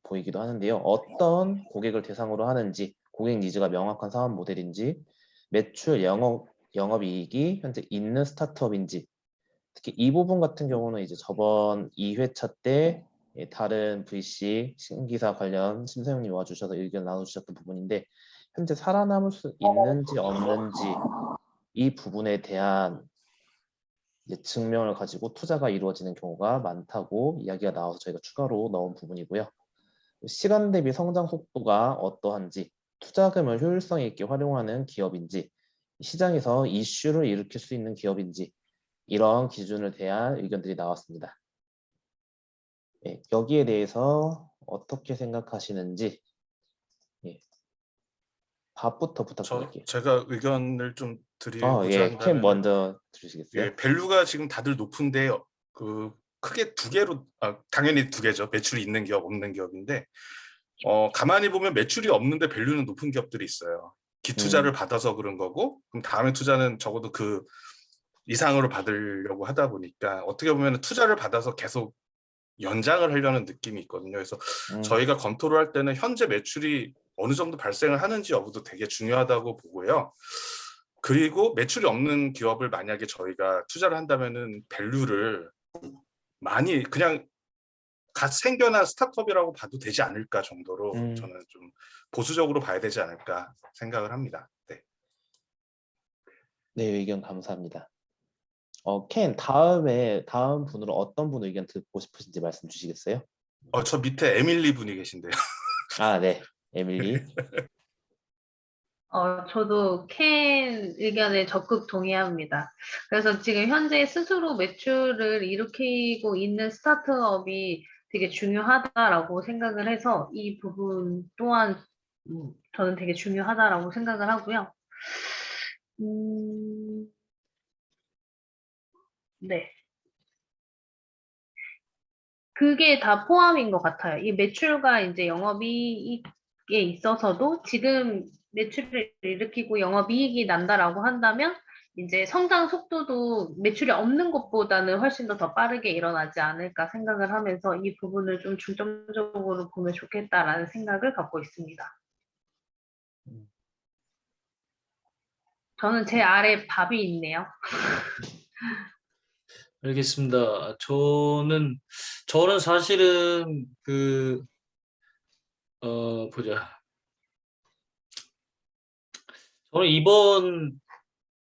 보이기도 하는데요. 어떤 고객을 대상으로 하는지, 고객 니즈가 명확한 사업 모델인지, 매출, 영업이익이 현재 있는 스타트업인지, 특히 이 부분 같은 경우는 이제 저번 2회차 때 다른 VC 신기사 관련 심사위원님 와주셔서 의견 나눠주셨던 부분인데 현재 살아남을 수 있는지 없는지 이 부분에 대한 이제 증명을 가지고 투자가 이루어지는 경우가 많다고 이야기가 나와서 저희가 추가로 넣은 부분이고요. 시간 대비 성장 속도가 어떠한지, 투자금을 효율성 있게 활용하는 기업인지, 시장에서 이슈를 일으킬 수 있는 기업인지 이런 기준을 대한 의견들이 나왔습니다. 여기에 대해서 어떻게 생각하시는지 답부터 부탁드릴게요. 제가 의견을 좀 드리고자 예, 캔 한다면 먼저 들으시겠어요? 밸류가 지금 다들 높은데 크게 두 개로 당연히 두 개죠. 매출이 있는 기업, 없는 기업인데 가만히 보면 매출이 없는데 밸류는 높은 기업들이 있어요. 기투자를 받아서 그런 거고 그럼 다음에 투자는 적어도 그 이상으로 받으려고 하다 보니까 어떻게 보면 투자를 받아서 계속 연장을 하려는 느낌이 있거든요. 그래서 저희가 검토를 할 때는 현재 매출이 어느 정도 발생을 하는지 여부도 되게 중요하다고 보고요. 그리고 매출이 없는 기업을 만약에 저희가 투자를 한다면은 밸류를 많이 그냥 갓 생겨난 스타트업이라고 봐도 되지 않을까 정도로 저는 좀 보수적으로 봐야 되지 않을까 생각을 합니다. 네. 네, 의견 감사합니다. 켄, 다음 분으로 어떤 분 의견 듣고 싶으신지 말씀 주시겠어요? 저 밑에 에밀리 분이 계신데요. 아, 네. 에밀리. 저도 켄 의견에 적극 동의합니다. 그래서 지금 현재 스스로 매출을 일으키고 있는 스타트업이 되게 중요하다라고 생각을 해서 이 부분 또한 저는 되게 중요하다라고 생각을 하고요. 네. 그게 다 포함인 것 같아요. 이 매출과 이제 영업이익에 있어서도 지금 매출을 일으키고 영업이익이 난다라고 한다면 이제 성장 속도도 매출이 없는 것보다는 훨씬 더 빠르게 일어나지 않을까 생각을 하면서 이 부분을 좀 중점적으로 보면 좋겠다라는 생각을 갖고 있습니다. 저는 제 아래 밥이 있네요. 알겠습니다. 저는 사실은 보자. 저는 이번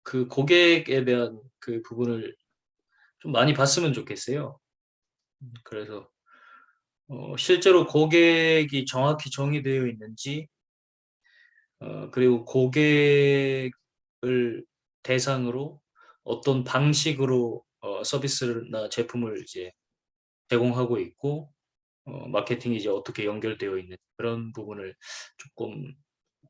그 고객에 대한 그 부분을 좀 많이 봤으면 좋겠어요. 그래서 실제로 고객이 정확히 정의되어 있는지, 그리고 고객을 대상으로 어떤 방식으로 서비스나 제품을 이제 제공하고 있고, 마케팅이 이제 어떻게 연결되어 있는 그런 부분을 조금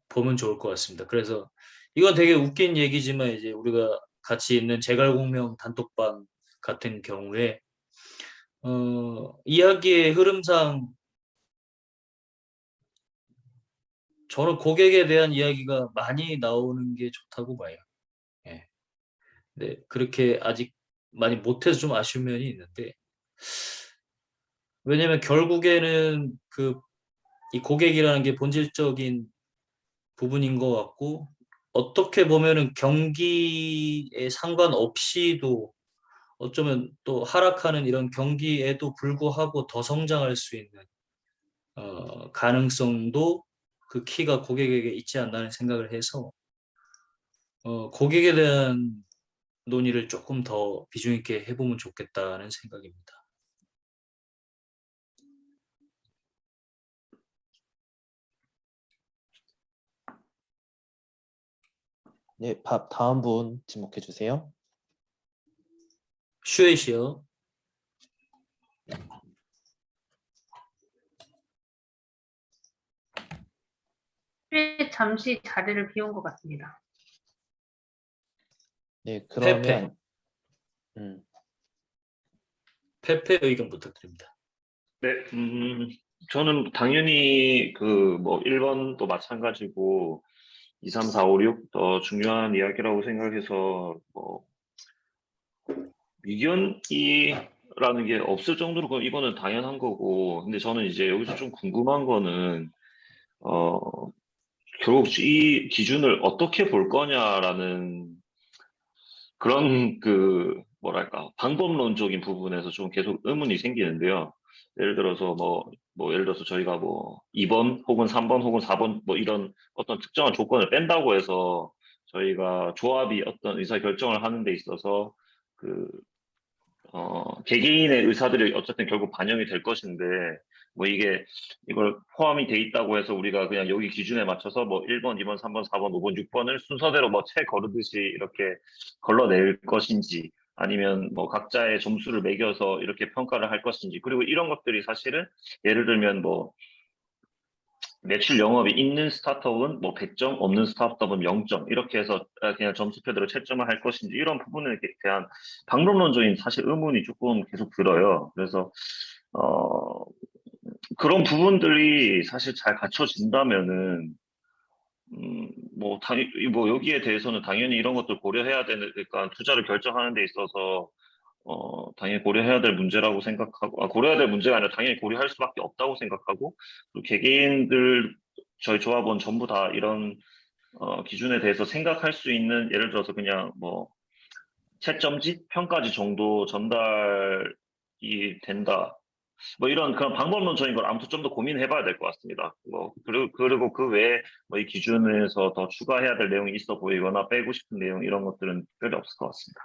보면 좋을 것 같습니다. 그래서 이건 되게 웃긴 얘기지만 이제 우리가 같이 있는 제갈공명 단톡방 같은 경우에 이야기의 흐름상 저는 고객에 대한 이야기가 많이 나오는 게 좋다고 봐요. 예. 네, 그렇게 아직 많이 못해서 좀 아쉬운 면이 있는데, 왜냐면 결국에는 이 고객이라는 게 본질적인 부분인 것 같고, 어떻게 보면은 경기에 상관없이도 어쩌면 또 하락하는 이런 경기에도 불구하고 더 성장할 수 있는 가능성도 그 키가 고객에게 있지 않나는 생각을 해서 고객에 대한 논의를 조금 더 비중 있게 해보면 좋겠다는 생각입니다. 네, 다음 분 지목해 주세요. 슈에이시요. 잠시 자리를 비운 것 같습니다. 네, 그러면 페페 의견 부탁드립니다. 네, 저는 당연히 뭐 1번도 마찬가지고 2, 3, 4, 5, 6 더 중요한 이야기라고 생각해서 뭐 위견이라는 게 없을 정도로 그럼 이거는 당연한 거고, 근데 저는 이제 여기서 좀 궁금한 거는 결국 이 기준을 어떻게 볼 거냐라는 그런 뭐랄까 방법론적인 부분에서 좀 계속 의문이 생기는데요. 예를 들어서 예를 들어서 저희가 2번 혹은 3번 혹은 4번 뭐 이런 어떤 특정한 조건을 뺀다고 해서 저희가 조합이 어떤 의사 결정을 하는 데 있어서 개개인의 의사들이 어쨌든 결국 반영이 될 것인데, 이걸 포함이 돼 있다고 해서 우리가 그냥 여기 기준에 맞춰서 1번, 2번, 3번, 4번, 5번, 6번을 순서대로 채 거르듯이 이렇게 걸러낼 것인지, 아니면 각자의 점수를 매겨서 이렇게 평가를 할 것인지, 그리고 이런 것들이 사실은 예를 들면 매출 영업이 있는 스타트업은 100점, 없는 스타트업은 0점, 이렇게 해서 그냥 점수표대로 채점을 할 것인지, 이런 부분에 대한 방법론적인 사실 의문이 조금 계속 들어요. 그래서 그런 부분들이 사실 잘 갖춰진다면은 여기에 대해서는 당연히 이런 것들 고려해야 되니까 투자를 결정하는 데 있어서 당연히 고려해야 될 문제라고 생각하고, 고려해야 될 문제가 아니라 당연히 고려할 수밖에 없다고 생각하고, 또 개개인들, 저희 조합원 전부 다 이런 기준에 대해서 생각할 수 있는, 예를 들어서 그냥 채점지, 평가지 정도 전달이 된다. 이런 그런 방법론적인 걸 아무튼 좀 더 고민해봐야 될 것 같습니다. 그리고 그 외에 이 기준에서 더 추가해야 될 내용이 있어 보이거나 빼고 싶은 내용, 이런 것들은 특별히 없을 것 같습니다.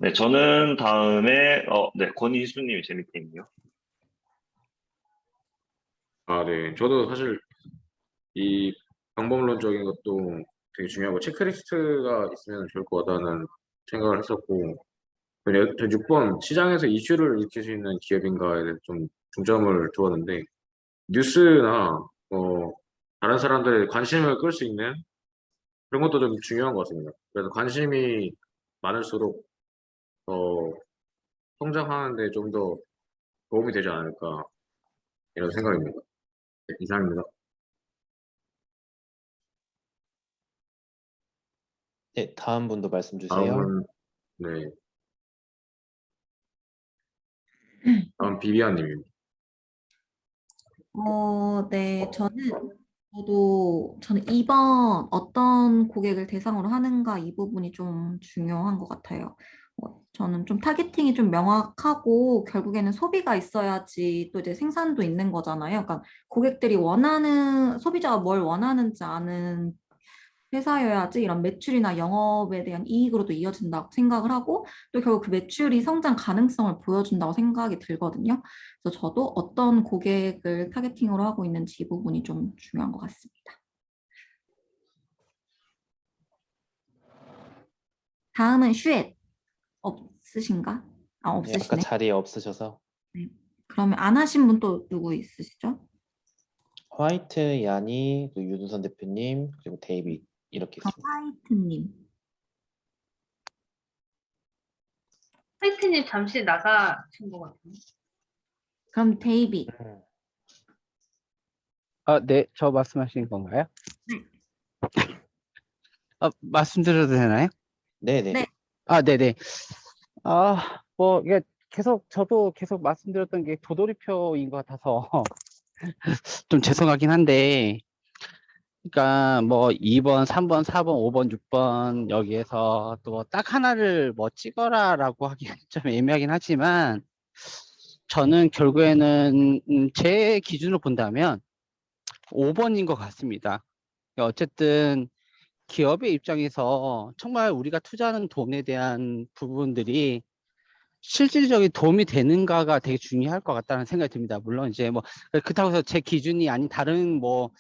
네, 저는 다음에 권희수님이 제 밑에 있네요. 네. 저도 사실 이 방법론적인 것도 되게 중요하고 체크리스트가 있으면 좋을 것 같다는 생각을 했었고 6번 시장에서 이슈를 일으킬 수 있는 기업인가에 대해서 좀 중점을 두었는데 뉴스나 다른 사람들의 관심을 끌 수 있는 그런 것도 좀 중요한 것 같습니다. 그래서 관심이 많을수록 더 성장하는데 좀 더 도움이 되지 않을까 이런 생각입니다. 네, 이상입니다. 네, 다음 분도 말씀 주세요. 다음은 네, 다음 비비안님입니다. 네, 저는 2번 어떤 고객을 대상으로 하는가 이 부분이 좀 중요한 것 같아요. 저는 좀 타겟팅이 좀 명확하고 결국에는 소비가 있어야지 또 이제 생산도 있는 거잖아요. 그러니까 고객들이 소비자가 뭘 원하는지 아는 회사여야지 이런 매출이나 영업에 대한 이익으로도 이어진다고 생각을 하고 또 결국 그 매출이 성장 가능성을 보여준다고 생각이 들거든요. 그래서 저도 어떤 고객을 타겟팅으로 하고 있는지 이 부분이 좀 중요한 것 같습니다. 다음은 슈엣 없으신가? 네, 아까 없으시네. 자리에 없으셔서 네. 그러면 안 하신 분 또 누구 있으시죠? 화이트, 야니, 그 유두선 대표님, 그리고 데이빗 이렇게 있습니다. 화이트님. 화이트님 잠시 나가신 것 같은데. 그럼 데이빗. 네, 저 말씀하시는 건가요? 네. 말씀드려도 되나요? 네네. 네. 네네. 이게 저도 계속 말씀드렸던 게 도돌이표인 것 같아서 좀 죄송하긴 한데, 그러니까 뭐 2번, 3번, 4번, 5번, 6번 여기에서 또 딱 하나를 뭐 찍어라라고 하기는 좀 애매하긴 하지만, 저는 결국에는 제 기준으로 본다면 5번인 것 같습니다. 어쨌든 기업의 입장에서 정말 우리가 투자하는 돈에 대한 부분들이 실질적인 도움이 되는가가 되게 중요할 것 같다는 생각이 듭니다. 물론 이제 뭐 그렇다고 해서 제 기준이 아닌 다른 뭐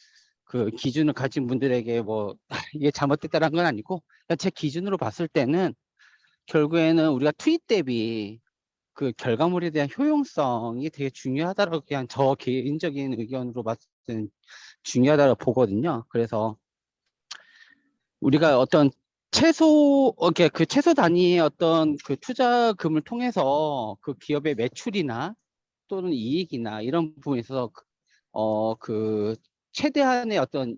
그 기준을 가진 분들에게 뭐 이게 잘못됐다는 건 아니고 제 기준으로 봤을 때는 결국에는 우리가 투입 대비 그 결과물에 대한 효용성이 되게 중요하다라고 그냥 저 개인적인 의견으로 봤을 때는 중요하다고 보거든요. 그래서 우리가 어떤 그 최소 단위의 어떤 그 투자금을 통해서 그 기업의 매출이나 또는 이익이나 이런 부분에 있어서 그 최대한의 어떤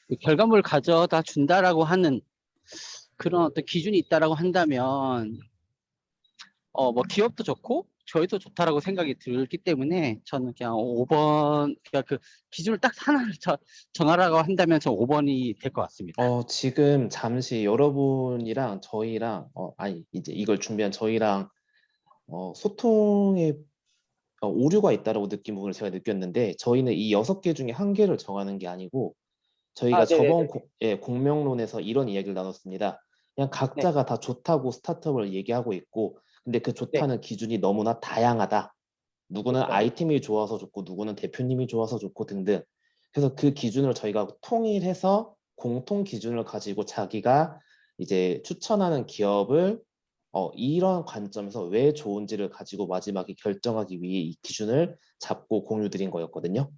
그 결과물을 가져다 준다라고 하는 그런 어떤 기준이 있다라고 한다면 뭐 기업도 좋고 저희도 좋다라고 생각이 들기 때문에 저는 그냥 5번 그냥 그 기준을 딱 하나를 정하라고 한다면 저 5번이 될 것 같습니다. 지금 잠시 여러분이랑 저희랑 이제 이걸 준비한 저희랑 소통에 오류가 있다라고 느낀 부분을 제가 느꼈는데 저희는 이 6개 중에 한 개를 정하는 게 아니고 저희가 저번 공명론에서 이런 이야기를 나눴습니다. 그냥 각자가 다 좋다고 스타트업을 얘기하고 있고 근데 그 좋다는 기준이 너무나 다양하다. 누구는 아이템이 좋아서 좋고 누구는 대표님이 좋아서 좋고 등등. 그래서 그 기준을 저희가 통일해서 공통 기준을 가지고 자기가 이제 추천하는 기업을 이런 관점에서 왜 좋은지를 가지고 마지막에 결정하기 위해 이 기준을 잡고 공유 드린 거였거든요.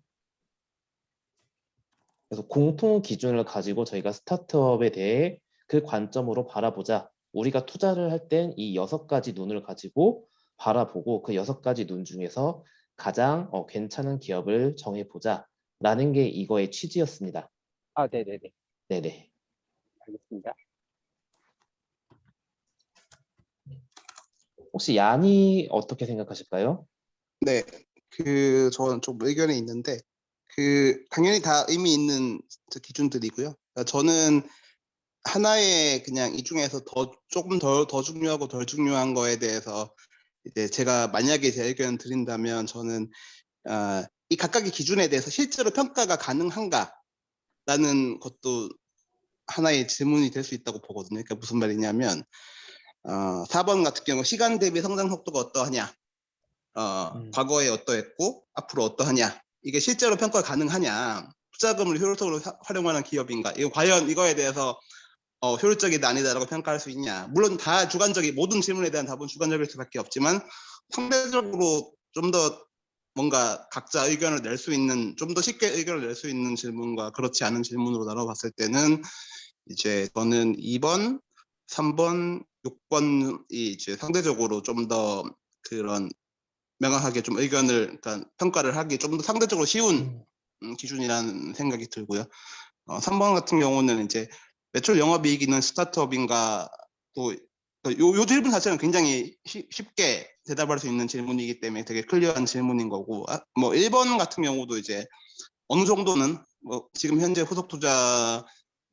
그래서 공통 기준을 가지고 저희가 스타트업에 대해 그 관점으로 바라보자. 우리가 투자를 할 땐 이 6가지 눈을 가지고 바라보고 그 6가지 눈 중에서 가장 괜찮은 기업을 정해보자. 라는 게 이거의 취지였습니다. 네네네. 네네. 알겠습니다. 혹시 야니 어떻게 생각하실까요? 네, 저는 좀 의견이 있는데, 당연히 다 의미 있는 기준들이고요. 그러니까 저는 하나의 그냥 이 중에서 조금 더 중요하고 덜 중요한 거에 대해서 이제 제가 만약에 제 의견을 드린다면 저는 이 각각의 기준에 대해서 실제로 평가가 가능한가라는 것도 하나의 질문이 될 수 있다고 보거든요. 그러니까 무슨 말이냐면 4번 같은 경우 시간 대비 성장 속도가 어떠하냐, 과거에 어떠했고 앞으로 어떠하냐, 이게 실제로 평가가 가능하냐. 투자금을 효율적으로 활용하는 기업인가? 이거 과연 이거에 대해서 효율적이다 아니다라고 평가할 수 있냐? 물론 다 주관적인 모든 질문에 대한 답은 주관적일 수밖에 없지만 상대적으로 좀 더 뭔가 각자 의견을 낼 수 있는 좀 더 쉽게 의견을 낼 수 있는 질문과 그렇지 않은 질문으로 나눠봤을 때는 이제 저는 2번, 3번, 6번이 이제 상대적으로 좀 더 그런 명확하게 좀 의견을 그러니까 평가를 하기 좀 더 상대적으로 쉬운 기준이라는 생각이 들고요. 3번 같은 경우는 이제 매출 영업이익이는 스타트업인가 요 질문 자체는 굉장히 쉽게 대답할 수 있는 질문이기 때문에 되게 클리어한 질문인 거고 뭐 1번 같은 경우도 이제 어느 정도는 뭐 지금 현재 후속 투자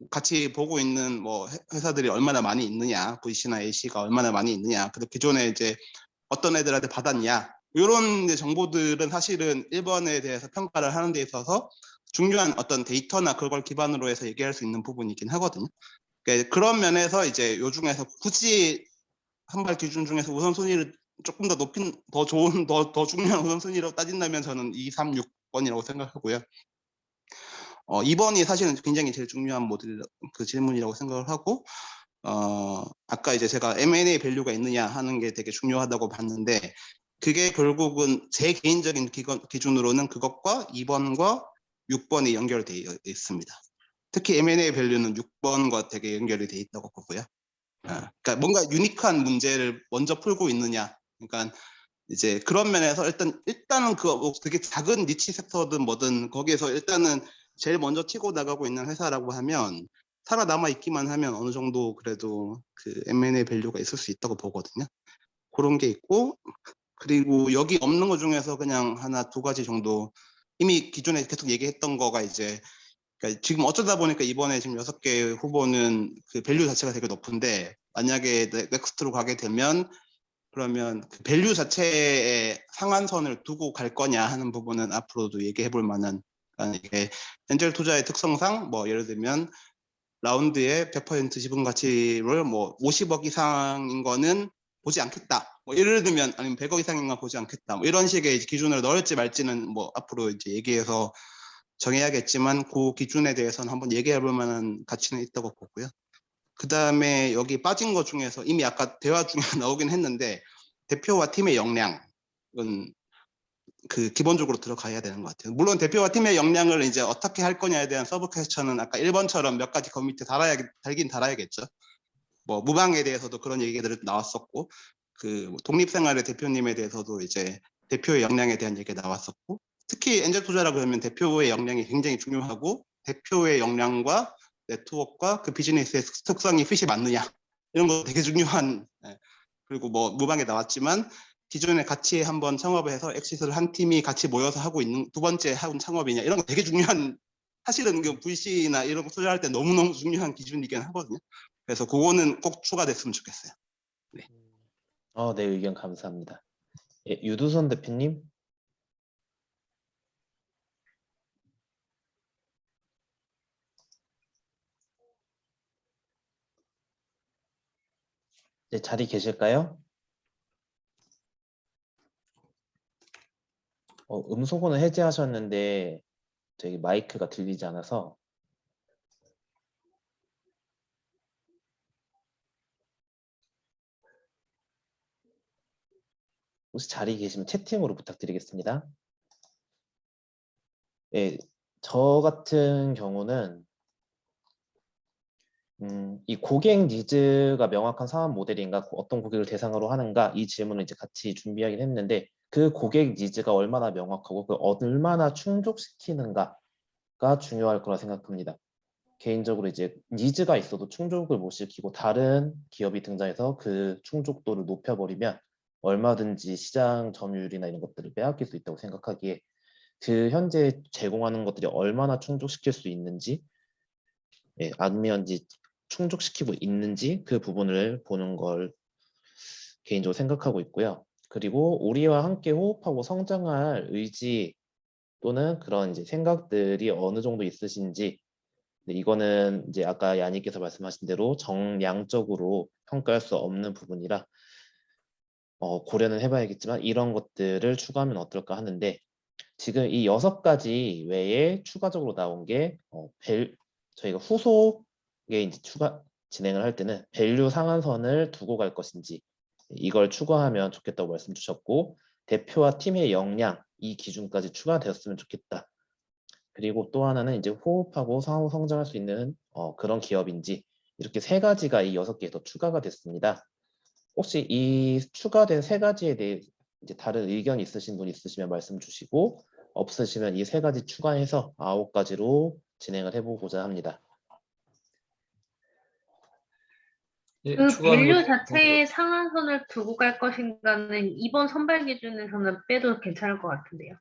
같이 보고 있는 뭐 회사들이 얼마나 많이 있느냐 VC나 AC가 얼마나 많이 있느냐 그리고 기존에 이제 어떤 애들한테 받았냐 이런 정보들은 사실은 1번에 대해서 평가를 하는 데 있어서 중요한 어떤 데이터나 그걸 기반으로 해서 얘기할 수 있는 부분이긴 하거든요. 그러니까 그런 면에서 이제 요 중에서 굳이 선발 기준 중에서 우선순위를 조금 더 높인 더 좋은 더 중요한 우선순위로 따진다면 저는 2, 3, 6번이라고 생각하고요. 2번이 사실은 굉장히 제일 중요한 모델 그 질문이라고 생각을 하고 아까 이제 제가 M&A 밸류가 있느냐 하는 게 되게 중요하다고 봤는데 그게 결국은 제 개인적인 기준으로는 그것과 2번과 6번이 연결되어 있습니다. 특히 M&A 밸류는 6번과 되게 연결이 돼 있다고 보고요. 그러니까 뭔가 유니크한 문제를 먼저 풀고 있느냐. 그러니까 이제 그런 면에서 일단은 그 되게 작은 니치 섹터든 뭐든 거기에서 일단은 제일 먼저 튀고 나가고 있는 회사라고 하면 살아남아 있기만 하면 어느 정도 그래도 그 M&A 밸류가 있을 수 있다고 보거든요. 그런 게 있고 그리고 여기 없는 것 중에서 그냥 하나 두 가지 정도 이미 기존에 계속 얘기했던 거가 이제 그러니까 지금 어쩌다 보니까 이번에 지금 6개 후보는 그 밸류 자체가 되게 높은데 만약에 넥스트로 가게 되면 그러면 그 밸류 자체의 상한선을 두고 갈 거냐 하는 부분은 앞으로도 얘기해 볼 만한 그러니까 이게 엔젤 투자의 특성상 뭐 예를 들면 라운드에 100% 지분 가치를 뭐 50억 이상인 거는 보지 않겠다. 뭐 예를 들면 아니면 100억 이상인 거 보지 않겠다. 뭐 이런 식의 기준을 넣을지 말지는 뭐 앞으로 이제 얘기해서 정해야겠지만 그 기준에 대해서는 한번 얘기해 볼 만한 가치는 있다고 보고요. 그 다음에 여기 빠진 것 중에서 이미 아까 대화 중에 나오긴 했는데 대표와 팀의 역량은 그 기본적으로 들어가야 되는 것 같아요. 물론 대표와 팀의 역량을 이제 어떻게 할 거냐에 대한 서브 퀘스천은 아까 1번처럼 몇 가지 그 밑에 달긴 달아야겠죠. 뭐 무방에 대해서도 그런 얘기들이 나왔었고 그 독립생활의 대표님에 대해서도 이제 대표의 역량에 대한 얘기가 나왔었고 특히 엔젤 투자라 그러면 대표의 역량이 굉장히 중요하고 대표의 역량과 네트워크와 그 비즈니스의 특성이 핏이 맞느냐 이런 거 되게 중요한 그리고 뭐 무방에 나왔지만 기존에 같이 한번 창업을 해서 엑시트를 한 팀이 같이 모여서 하고 있는 두 번째 하는 창업이냐 이런 거 되게 중요한 사실은 그 VC나 이런 거 투자할 때 너무너무 중요한 기준이긴 하거든요. 그래서 그거는 꼭 추가됐으면 좋겠어요. 네. 네, 의견 감사합니다. 예, 유두선 대표님. 네, 자리 계실까요? 음소거는 해제하셨는데 저기 마이크가 들리지 않아서 혹시 자리 계시면 채팅으로 부탁드리겠습니다. 예, 저 같은 경우는 이 고객 니즈가 명확한 사업 모델인가, 어떤 고객을 대상으로 하는가 이 질문을 이제 같이 준비하긴 했는데 그 고객 니즈가 얼마나 명확하고 그 얼마나 충족시키는가가 중요할 거라 생각합니다. 개인적으로 이제 니즈가 있어도 충족을 못 시키고 다른 기업이 등장해서 그 충족도를 높여버리면 얼마든지 시장 점유율이나 이런 것들을 빼앗길 수 있다고 생각하기에 그 현재 제공하는 것들이 얼마나 충족시킬 수 있는지 아니면 충족시키고 있는지 그 부분을 보는 걸 개인적으로 생각하고 있고요. 그리고 우리와 함께 호흡하고 성장할 의지 또는 그런 이제 생각들이 어느 정도 있으신지 이거는 이제 아까 야니께서 말씀하신 대로 정량적으로 평가할 수 없는 부분이라 고려는 해봐야겠지만 이런 것들을 추가하면 어떨까 하는데 지금 이 6가지 외에 추가적으로 나온 게 저희가 후속에 이제 진행을 할 때는 밸류 상한선을 두고 갈 것인지 이걸 추가하면 좋겠다고 말씀 주셨고, 대표와 팀의 역량 이 기준까지 추가되었으면 좋겠다. 그리고 또 하나는 이제 호흡하고 상호 성장할 수 있는 그런 기업인지, 이렇게 3가지가 이 6개에 더 추가가 됐습니다. 혹시 이 추가된 3가지에 대해 이제 다른 의견 있으신 분 있으시면 말씀 주시고, 없으시면 이 3가지 추가해서 9가지로 진행을 해보고자 합니다. 예, 그 추가하는 밸류 것 자체에 상한선을 두고 갈 것인가는 이번 선발 기준에서는 빼도 괜찮을 것 같은데요.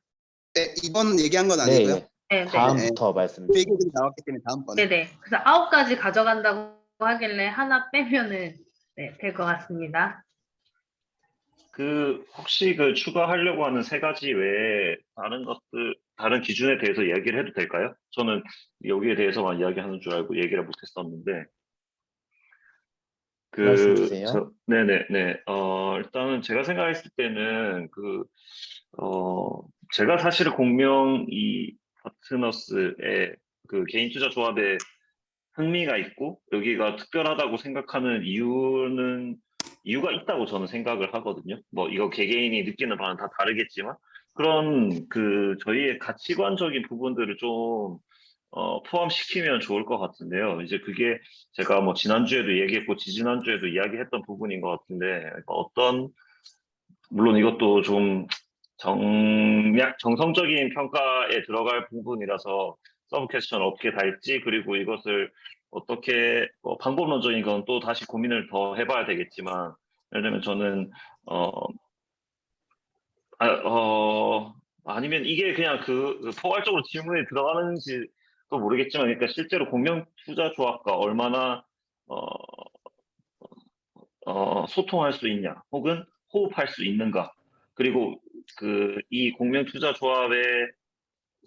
네, 이번 얘기한 건 네, 아니고요. 네, 네. 다음부터 말씀 그 주시고. 얘기들이 나왔기 때문에 다음번에. 네네. 그래서 9가지 가져간다고 하길래 하나 빼면은 네, 될 것 같습니다. 그 혹시 그 추가하려고 하는 3가지 외에 다른 것들, 다른 기준에 대해서 이야기를 해도 될까요? 저는 여기에 대해서만 이야기하는 줄 알고 얘기를 못했었는데. 말씀 주세요. 네네네. 일단은 제가 생각했을 때는 제가 사실은 공명 이 파트너스의 그 개인 투자 조합에 흥미가 있고 여기가 특별하다고 생각하는 이유가 있다고 저는 생각을 하거든요. 뭐 이거 개개인이 느끼는 바는 다 다르겠지만 그런 저희의 가치관적인 부분들을 좀 포함시키면 좋을 것 같은데요. 이제 그게 제가 뭐 지난주에도 얘기했고 지지난주에도 이야기했던 부분인 것 같은데, 그러니까 물론 이것도 좀 정성적인 평가에 들어갈 부분이라서 서브 퀘스천 어떻게 달지, 그리고 이것을 어떻게 방법론적인 건 또 다시 고민을 더 해봐야 되겠지만, 예를 들면 저는 아니면 이게 그냥 포괄적으로 질문에 들어가는지도 모르겠지만, 그러니까 실제로 공명 투자 조합과 얼마나 소통할 수 있냐, 혹은 호흡할 수 있는가, 그리고 이 공명 투자 조합의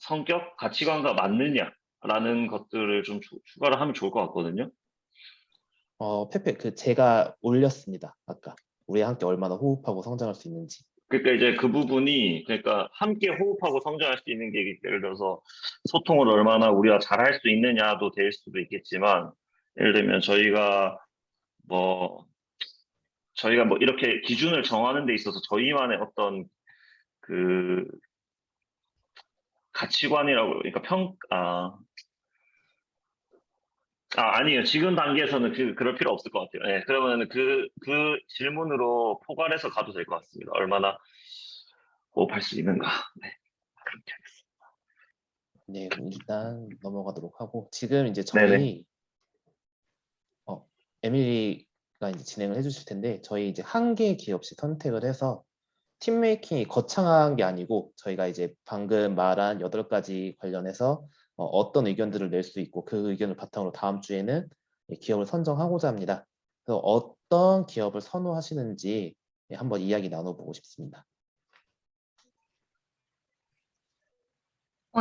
성격, 가치관과 맞느냐라는 것들을 좀 추가를 하면 좋을 것 같거든요. 페페, 제가 올렸습니다. 아까 우리 함께 얼마나 호흡하고 성장할 수 있는지. 그러니까 이제 그 부분이, 그러니까 함께 호흡하고 성장할 수 있는 게, 예를 들어서 소통을 얼마나 우리가 잘할 수 있느냐도 될 수도 있겠지만, 예를 들면 저희가 뭐 이렇게 기준을 정하는 데 있어서 저희만의 어떤 가치관이라고, 그러니까 아니에요. 지금 단계에서는 그럴 필요 없을 것 같아요. 네, 그러면 그 질문으로 포괄해서 가도 될 것 같습니다. 얼마나 호흡할 수 있는가. 네, 그렇게 하겠습니다. 네, 그럼 일단 넘어가도록 하고, 지금 이제 네네. 저희 에밀리가 이제 진행을 해주실 텐데, 저희 이제 한 개의 기업씩 선택을 해서 팀 메이킹이 거창한 게 아니고, 저희가 이제 방금 말한 8가지 관련해서 어떤 의견들을 낼 수 있고, 그 의견을 바탕으로 다음 주에는 기업을 선정하고자 합니다. 그래서 어떤 기업을 선호하시는지 한번 이야기 나눠보고 싶습니다.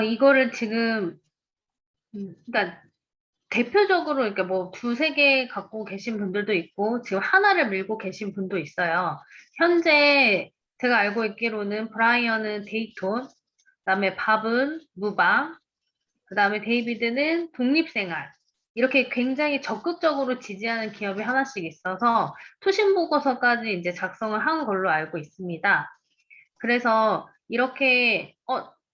이거를 지금 그러니까 대표적으로 그러니까 뭐 2-3개 갖고 계신 분들도 있고 지금 하나를 밀고 계신 분도 있어요. 현재 제가 알고 있기로는 브라이언은 데이톤, 그다음에 밥은 무방, 그다음에 데이비드는 독립생활, 이렇게 굉장히 적극적으로 지지하는 기업이 하나씩 있어서 투신 보고서까지 이제 작성을 한 걸로 알고 있습니다. 그래서 이렇게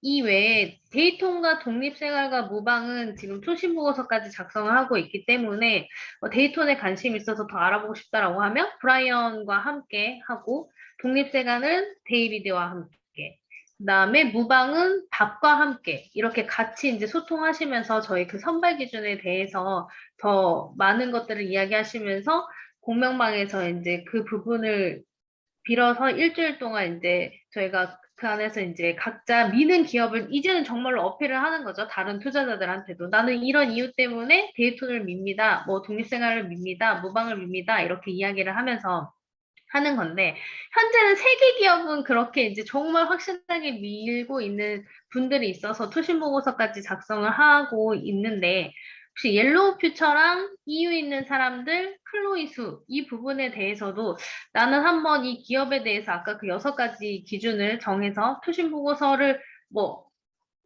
이 외에 데이톤과 독립생활과 무방은 지금 투신 보고서까지 작성을 하고 있기 때문에 데이톤에 관심이 있어서 더 알아보고 싶다라고 하면 브라이언과 함께 하고, 독립생활은 데이비드와 함께, 그다음에 무방은 밥과 함께, 이렇게 같이 이제 소통하시면서 저희 그 선발 기준에 대해서 더 많은 것들을 이야기하시면서 공명방에서 이제 그 부분을 빌어서 일주일 동안 이제 저희가 그 안에서 이제 각자 미는 기업을 이제는 정말로 어필을 하는 거죠. 다른 투자자들한테도 나는 이런 이유 때문에 데이톤을 밉니다, 뭐 독립생활을 밉니다, 무방을 밉니다, 이렇게 이야기를 하면서 하는 건데, 현재는 3개 기업은 그렇게 이제 정말 확실하게 밀고 있는 분들이 있어서 투신 보고서까지 작성을 하고 있는데, 혹시 옐로우 퓨처랑 EU 있는 사람들, 클로이수 이 부분에 대해서도 나는 한번 이 기업에 대해서 아까 그 6가지 기준을 정해서 투신 보고서를 뭐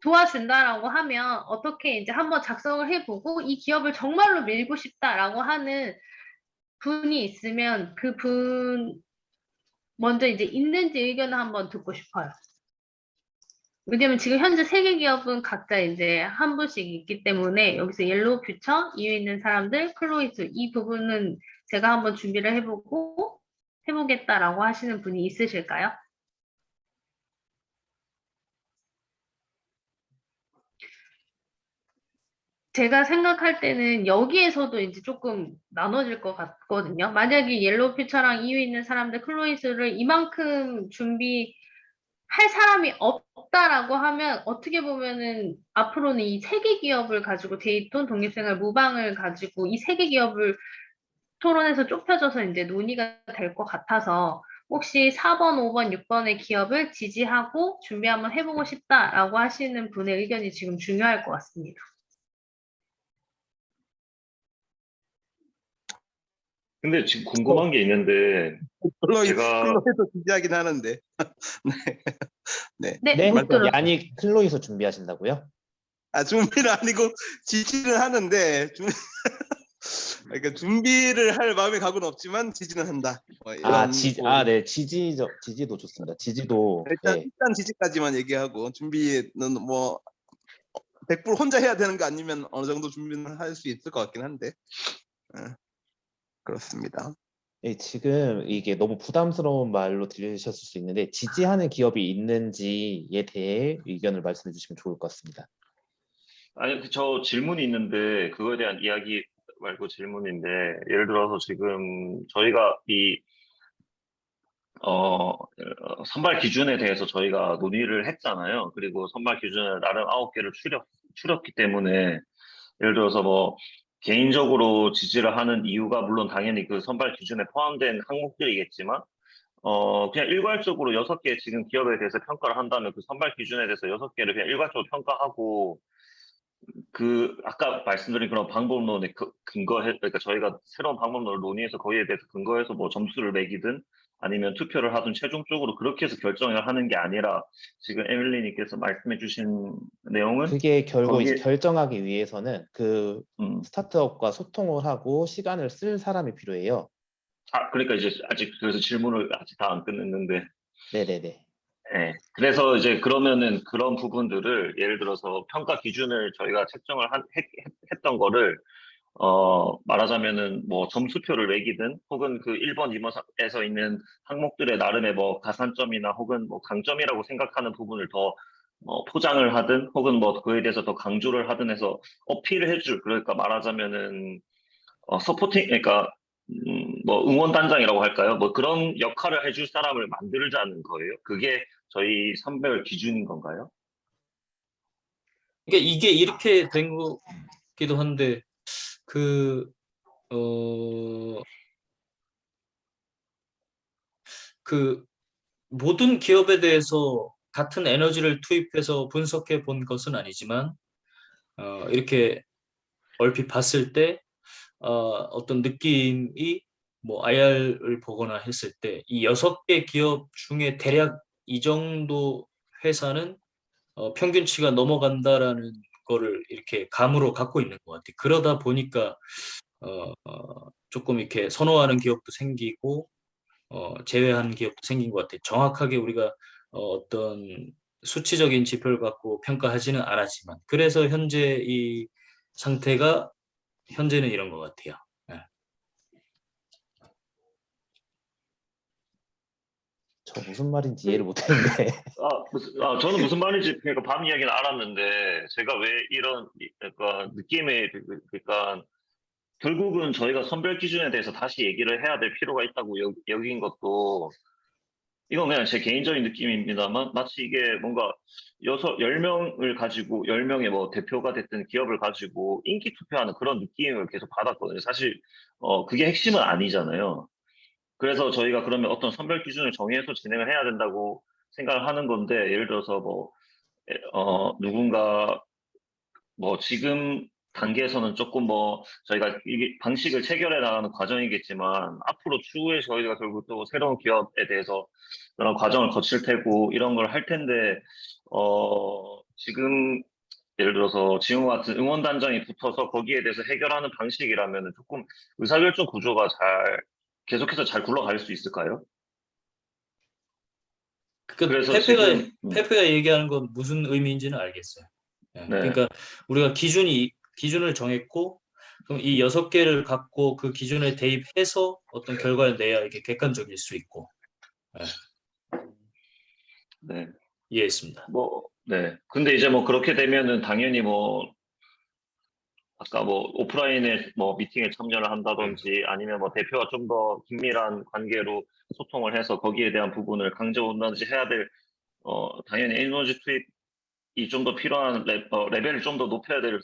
도와준다라고 하면 어떻게 이제 한번 작성을 해보고 이 기업을 정말로 밀고 싶다라고 하는 분이 있으면 그 분 먼저 이제 있는지 의견을 한번 듣고 싶어요. 왜냐면 지금 현재 3개 기업은 각자 이제 한 분씩 있기 때문에 여기서 옐로우 퓨처, 이유 있는 사람들, 클로이스 이 부분은 제가 한번 준비를 해보겠다라고 하시는 분이 있으실까요? 제가 생각할 때는 여기에서도 이제 조금 나눠질 것 같거든요. 만약에 옐로우 퓨처랑 이유 있는 사람들 클로이스를 이만큼 준비할 사람이 없다라고 하면 어떻게 보면은 앞으로는 이 3개 기업을 가지고 데이톤, 독립생활, 무방을 가지고 이 3개 기업을 토론에서 좁혀져서 이제 논의가 될 것 같아서 혹시 4번, 5번, 6번의 기업을 지지하고 준비 한번 해보고 싶다라고 하시는 분의 의견이 지금 중요할 것 같습니다. 근데 지금 궁금한 게 있는데 제가 클로이도 지지하긴 하는데. 네. 네, 못 들었어요. 야닉 클로이서 준비하신다고요? 아, 준비는 아니고 지지는 하는데 그러니까 준비를 할 마음의 각오는 없지만 지지는 한다. 뭐 이런 네, 지지도 좋습니다. 지지도 일단 네. 지지까지만 얘기하고 준비는 뭐 100% 혼자 해야 되는 거 아니면 어느 정도 준비는 할 수 있을 것 같긴 한데. 그렇습니다. 네, 지금 이게 너무 부담스러운 말로 들리셨을 수 있는데 지지하는 기업이 있는지에 대해 의견을 말씀해 주시면 좋을 것 같습니다. 아니 저 질문이 있는데 그거에 대한 이야기 말고 질문인데 예를 들어서 지금 저희가 이 선발 기준에 대해서 저희가 논의를 했잖아요. 그리고 선발 기준을 나름 9개를 추렸기 때문에 예를 들어서 뭐 개인적으로 지지를 하는 이유가 물론 당연히 그 선발 기준에 포함된 항목들이겠지만 그냥 일괄적으로 6개 지금 기업에 대해서 평가를 한다면 그 선발 기준에 대해서 6개를 그냥 일괄적으로 평가하고 그 아까 말씀드린 그런 방법론에 그러니까 저희가 새로운 방법론을 논의해서 거기에 대해서 근거해서 뭐 점수를 매기든 아니면 투표를 하든 최종적으로 그렇게 해서 결정을 하는 게 아니라 지금 에밀리님께서 말씀해 주신 내용은 그게 결국 이제 거기에 결정하기 위해서는 그 스타트업과 소통을 하고 시간을 쓸 사람이 필요해요. 그러니까 이제 아직 그래서 질문을 아직 다 안 끝냈는데 네네네. 네. 그래서 이제 그러면은 그런 부분들을 예를 들어서 평가 기준을 저희가 책정을 했던 거를 말하자면은 뭐 점수표를 매기든 혹은 그 1번, 2번에서 있는 항목들의 나름의 뭐 가산점이나 혹은 뭐 강점이라고 생각하는 부분을 더 포장을 하든 혹은 뭐 그에 대해서 더 강조를 하든 해서 어필을 해줄 그러니까 말하자면은 서포팅 그러니까 뭐 응원단장이라고 할까요? 뭐 그런 역할을 해줄 사람을 만들자는 거예요. 그게 저희 선별 기준인 건가요? 그러니까 이게 이렇게 된 거기도 한데 그 모든 기업에 대해서 같은 에너지를 투입해서 분석해 본 것은 아니지만 이렇게 얼핏 봤을 때 어떤 느낌이 뭐 IR을 보거나 했을 때 이 6개 기업 중에 대략 이 정도 회사는 평균치가 넘어간다라는 거를 이렇게 감으로 갖고 있는 것 같아요. 그러다 보니까 조금 이렇게 선호하는 기업도 생기고 제외하는 기업도 생긴 것 같아요. 정확하게 우리가 어떤 수치적인 지표를 갖고 평가하지는 않았지만 그래서 현재 이 상태가 현재는 이런 것 같아요. 네. 저 무슨 말인지 이해를 못했는데. 저는 무슨 말인지 그러니까 밤 이야기는 알았는데 제가 왜 이런 그러니까 느낌의 그러니까 결국은 저희가 선별 기준에 대해서 다시 얘기를 해야 될 필요가 있다고 여긴 것도 이건 그냥 제 개인적인 느낌입니다만 마치 이게 뭔가 10명을 가지고 10명의 뭐 대표가 됐든 기업을 가지고 인기 투표하는 그런 느낌을 계속 받았거든요. 사실 그게 핵심은 아니잖아요. 그래서 저희가 그러면 어떤 선별 기준을 정해서 진행을 해야 된다고 생각을 하는 건데 예를 들어서 뭐 누군가 뭐 지금 단계에서는 조금 뭐 저희가 이게 방식을 체결해 나가는 과정이겠지만 앞으로 추후에 저희가 결국 또 새로운 기업에 대해서 그런 과정을 거칠 테고 이런 걸 할 텐데 지금 예를 들어서 지금과 같은 응원단장이 붙어서 거기에 대해서 해결하는 방식이라면 조금 의사결정 구조가 계속해서 잘 굴러갈 수 있을까요? 그러니까 그래서 지금 페페가 얘기하는 건 무슨 의미인지는 알겠어요. 예, 네. 그러니까 우리가 기준을 정했고 그럼 이 6개를 갖고 그 기준에 대입해서 어떤 결과를 내야 이게 객관적일 수 있고. 예, 네. 이해했습니다. 네. 근데 이제 뭐 그렇게 되면은 당연히 뭐 아까 뭐 오프라인에 뭐 미팅에 참여를 한다든지 아니면 뭐 대표와 좀 더 긴밀한 관계로 소통을 해서 거기에 대한 부분을 강조한다든지 해야 될 당연히 에너지 투입이 좀 더 필요한 레벨을 좀 더 높여야 될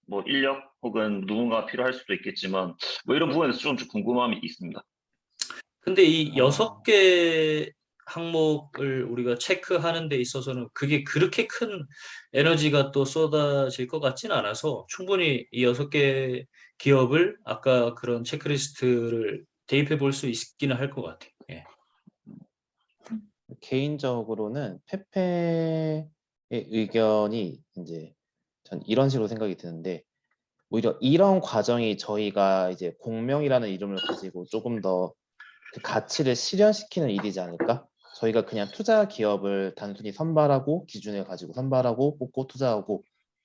뭐 인력 혹은 누군가 필요할 수도 있겠지만 뭐 이런 부분에서 좀 궁금함이 있습니다. 근데 이 6개 항목을 우리가 체크하는 데 있어서는 그게 그렇게 큰 에너지가 또 쏟아질 것 같지는 않아서 충분히 이 6개 기업을 아까 그런 체크리스트를 대입해 볼 수 있기는 할 것 같아요. 예. 개인적으로는 페페의 의견이 이제 전 이런 식으로 생각이 드는데 오히려 이런 과정이 저희가 이제 공명이라는 이름을 가지고 조금 더 그 가치를 실현시키는 일이지 않을까? 저희가 그냥 투자 기업을 단순히 선발하고 기준을 가지고 선발하고 뽑고 투자하고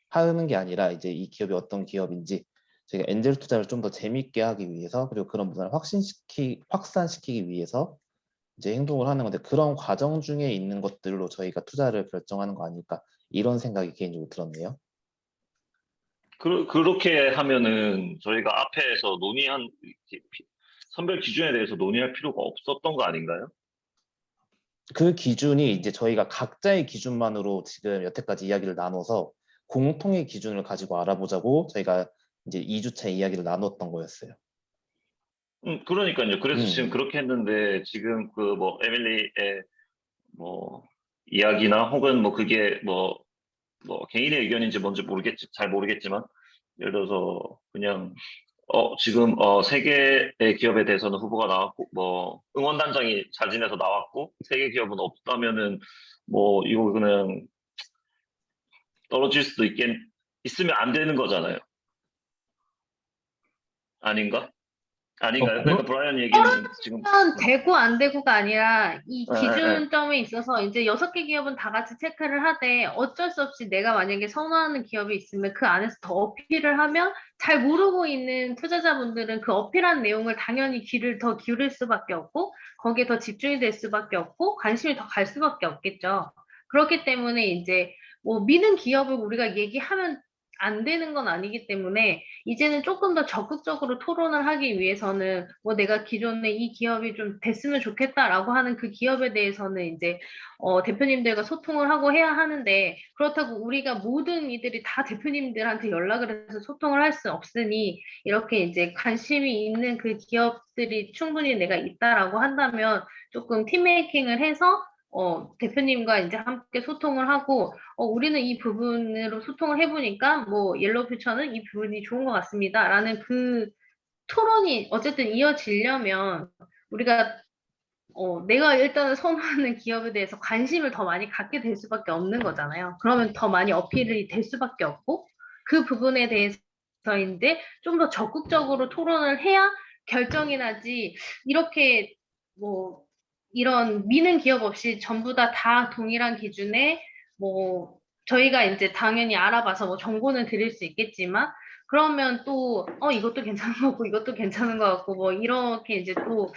하는 게 아니라 이제 이 기업이 어떤 기업인지 저희가 엔젤 투자를 좀 더 재밌게 하기 위해서 그리고 그런 부분을 확산시키기 위해서 이제 행동을 하는 건데 그런 과정 중에 있는 것들로 저희가 투자를 결정하는 거 아닐까 이런 생각이 개인적으로 들었네요. 그렇게 하면은 저희가 앞에서 선별 기준에 대해서 논의할 필요가 없었던 거 아닌가요? 그 기준이 이제 저희가 각자의 기준만으로 지금 여태까지 이야기를 나눠서 공통의 기준을 가지고 알아보자고 저희가 이제 2주차 이야기를 나눴던 거였어요. 그러니까요. 그래서 지금 그렇게 했는데 지금 그 뭐 에밀리의 뭐 이야기나 혹은 뭐 그게 뭐 개인의 의견인지 뭔지 잘 모르겠지만 예를 들어서 그냥 지금 3개의 기업에 대해서는 후보가 나왔고 뭐 응원단장이 자진해서 나왔고 3개 기업은 없다면은 뭐 이거 그냥 떨어질 수도 있으면 안 되는 거잖아요. 아닌가? 아닌가요? 그러니까 브라이언 얘기는 지금 되고 안 되고가 아니라 이 예, 기준점에 있어서 이제 6개 기업은 다 같이 체크를 하되 어쩔 수 없이 내가 만약에 선호하는 기업이 있으면 그 안에서 더 어필을 하면 잘 모르고 있는 투자자분들은 그 어필한 내용을 당연히 귀를 더 기울일 수밖에 없고 거기에 더 집중이 될 수밖에 없고 관심이 더 갈 수밖에 없겠죠. 그렇기 때문에 이제 뭐 미는 기업을 우리가 얘기하면 안 되는 건 아니기 때문에 이제는 조금 더 적극적으로 토론을 하기 위해서는 뭐 내가 기존에 이 기업이 좀 됐으면 좋겠다라고 하는 그 기업에 대해서는 이제 대표님들과 소통을 하고 해야 하는데 그렇다고 우리가 모든 이들이 다 대표님들한테 연락을 해서 소통을 할 수 없으니 이렇게 이제 관심이 있는 그 기업들이 충분히 내가 있다라고 한다면 조금 팀메이킹을 해서 대표님과 이제 함께 소통을 하고, 우리는 이 부분으로 소통을 해보니까, 뭐, 옐로우 퓨처는 이 부분이 좋은 것 같습니다. 라는 그 토론이 어쨌든 이어지려면, 우리가, 내가 일단은 선호하는 기업에 대해서 관심을 더 많이 갖게 될 수밖에 없는 거잖아요. 그러면 더 많이 어필이 될 수밖에 없고, 그 부분에 대해서인데, 좀 더 적극적으로 토론을 해야 결정이 나지, 이렇게, 뭐, 이런 미는 기업 없이 전부 다 동일한 기준에 뭐 저희가 이제 당연히 알아봐서 뭐 정보는 드릴 수 있겠지만 그러면 또 이것도 괜찮은 거고 이것도 괜찮은 거 같고 뭐 이렇게 이제 또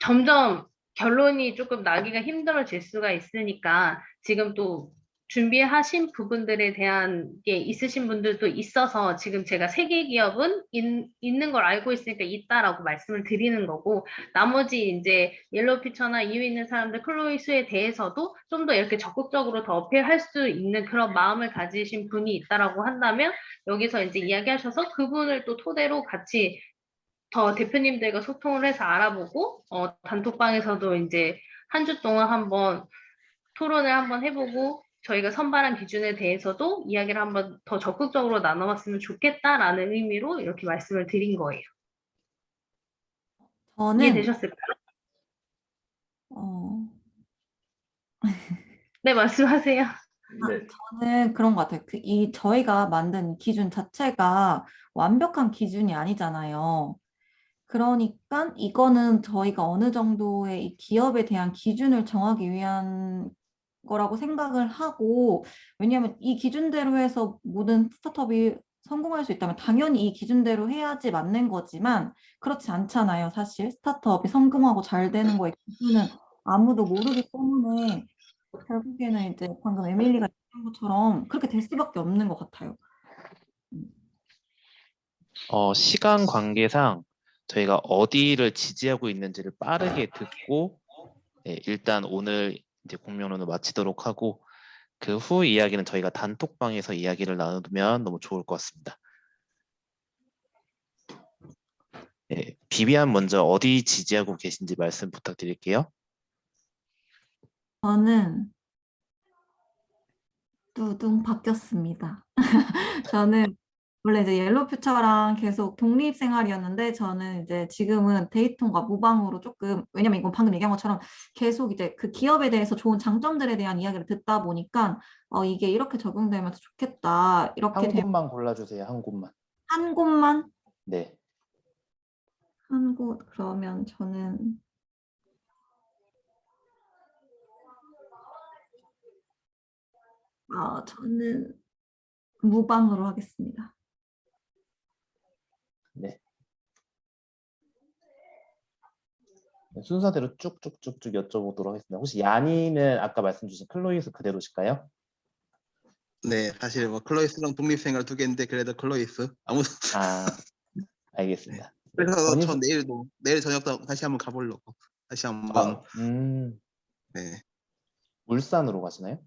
점점 결론이 조금 나기가 힘들어질 수가 있으니까 지금 또 준비하신 부분들에 대한 게 있으신 분들도 있어서 지금 제가 세계 기업은 있는 걸 알고 있으니까 있다라고 말씀을 드리는 거고 나머지 이제 옐로우 피처나 이유 있는 사람들 클로이 수에 대해서도 좀 더 이렇게 적극적으로 더 어필할 수 있는 그런 마음을 가지신 분이 있다라고 한다면 여기서 이제 이야기하셔서 그분을 또 토대로 같이 더 대표님들과 소통을 해서 알아보고 단톡방에서도 이제 한 주 동안 한번 토론을 한번 해보고 저희가 선발한 기준에 대해서도 이야기를 한번 더 적극적으로 나눠봤으면 좋겠다라는 의미로 이렇게 말씀을 드린 거예요. 저는 이해되셨을까요? 어, 네, 말씀하세요. 네. 저는 그런 것 같아요. 저희가 만든 기준 자체가 완벽한 기준이 아니잖아요. 그러니까 이거는 저희가 어느 정도의 이 기업에 대한 기준을 정하기 위한 거라고 생각을 하고, 왜냐하면 이 기준대로 해서 모든 스타트업이 성공할 수 있다면 당연히 이 기준대로 해야지 맞는 거지만 그렇지 않잖아요. 사실 스타트업이 성공하고 잘 되는 거의 기준은 아무도 모르기 때문에 결국에는 이제 방금 에밀리가 얘기한 것처럼 그렇게 될 수밖에 없는 것 같아요. 시간 관계상 저희가 어디를 지지하고 있는지를 빠르게 듣고 일단 오늘 이제 공명론을 마치도록 하고 그 후 이야기는 저희가 단톡방에서 이야기를 나누면 너무 좋을 것 같습니다. 비비안 먼저 어디 지지하고 계신지 말씀 부탁드릴게요. 저는 뚜둥 바뀌었습니다. 저는 원래 이제 옐로우퓨처랑 계속 독립 생활이었는데 저는 이제 지금은 데이톤과 무방으로 조금, 왜냐면 이건 방금 얘기한 것처럼 계속 이제 그 기업에 대해서 좋은 장점들에 대한 이야기를 듣다 보니까 이게 이렇게 적용되면서 좋겠다. 이렇게 한 되면 곳만 골라주세요. 한 곳만. 한 곳만 네. 한 곳 그러면 저는 저는 무방으로 하겠습니다. 네. 순서대로 쭉쭉쭉쭉 여쭤보도록 하겠습니다. 혹시 야니는 아까 말씀 주신 클로이스 그대로실까요? 네, 사실 뭐 클로이스랑 독립생활 두 개인데 그래도 클로이스 아무도. 알겠습니다. 그래서 권희수- 전 내일 저녁도 다시 한번 가보려고. 다시 한번. 네. 울산으로 가시나요?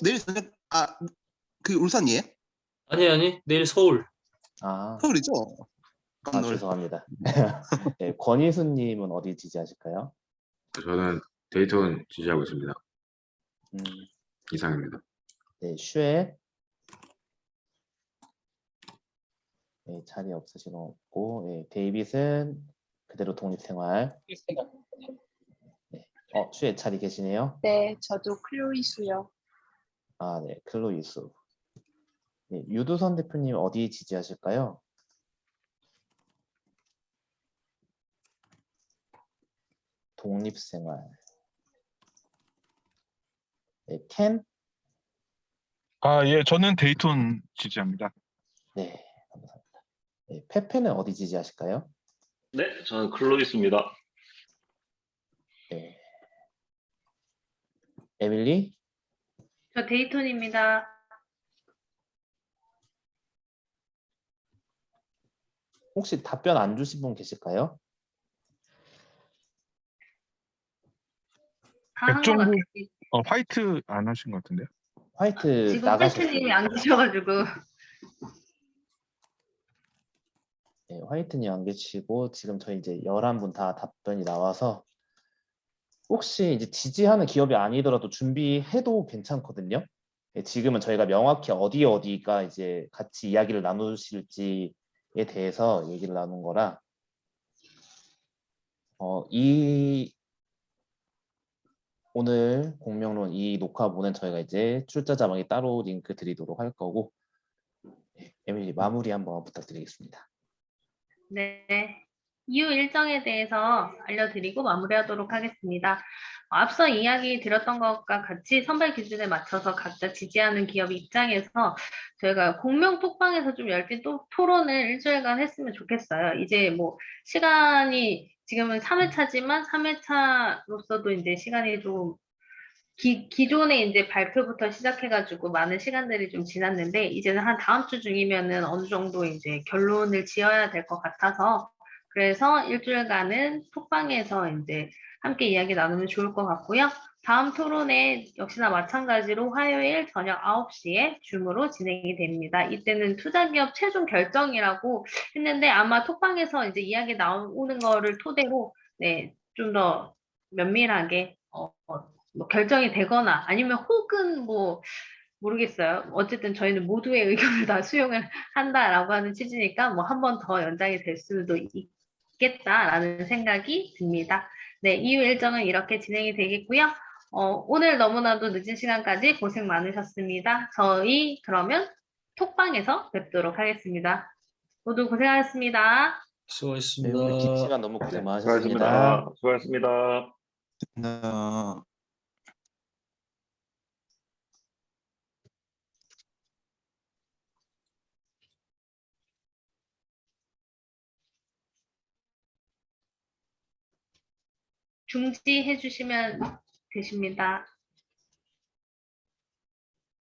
내일 저녁 그 울산이에요? 아니, 내일 서울. 서울이죠? 죄송합니다. 네, 권희수님은 어디 지지하실까요? 저는 데이톤 지지하고 있습니다. 이상입니다. 네, 슈에. 네, 자리 없으시고, 네, 데이빗은 그대로 독립생활. 네. 슈에 자리 계시네요. 네, 저도 클로이수요. 네, 클로이수. 네, 유두선 대표님 어디 지지하실까요? 독립생활. 네, 켄. 예, 저는 데이톤 지지합니다. 네, 감사합니다. 네, 페페는 어디 지지하실까요? 네, 저는 클로이스입니다. 네. 에밀리? 저 데이톤입니다. 혹시 답변 안 주신 분 계실까요? 백종국 화이트 안 하신 것 같은데요? 화이트 지금 나가셨어요. 화이트님이 안 계셔가지고. 네, 화이트님 안 계시고 지금 저희 이제 11분 다 답변이 나와서 혹시 이제 지지하는 기업이 아니더라도 준비해도 괜찮거든요. 네, 지금은 저희가 명확히 어디가 이제 같이 이야기를 나누실지에 대해서 얘기를 나눈 거라 오늘 공명론 이 녹화본은 저희가 이제 출자 자막에 따로 링크 드리도록 할 거고 에밀리 마무리 한번 부탁드리겠습니다. 네. 이후 일정에 대해서 알려드리고 마무리하도록 하겠습니다. 앞서 이야기 드렸던 것과 같이 선발 기준에 맞춰서 각자 지지하는 기업 입장에서 저희가 공명 톡방에서 좀 열띤 토론을 일주일간 했으면 좋겠어요. 이제 뭐 시간이 지금은 3회차지만 3회차로서도 이제 시간이 좀 기존에 이제 발표부터 시작해가지고 많은 시간들이 좀 지났는데 이제는 한 다음 주 중이면은 어느 정도 이제 결론을 지어야 될 것 같아서 그래서 일주일간은 톡방에서 이제 함께 이야기 나누면 좋을 것 같고요. 다음 토론에 역시나 마찬가지로 화요일 저녁 9시에 줌으로 진행이 됩니다. 이때는 투자기업 최종 결정이라고 했는데 아마 톡방에서 이제 이야기 나오는 거를 토대로 좀 더 면밀하게 뭐 결정이 되거나 아니면 혹은 뭐 모르겠어요. 어쨌든 저희는 모두의 의견을 다 수용을 한다라고 하는 취지니까 뭐 한 번 더 연장이 될 수도 있겠다라는 생각이 듭니다. 네, 이후 일정은 이렇게 진행이 되겠고요. 오늘 너무나도 늦은 시간까지 고생 많으셨습니다. 저희 그러면 톡방에서 뵙도록 하겠습니다. 모두 고생하셨습니다. 수고하셨습니다. 오늘 긴 시간 너무 고생 네, 많으셨습니다. 수고하셨습니다. 중지해 주시면 되십니다.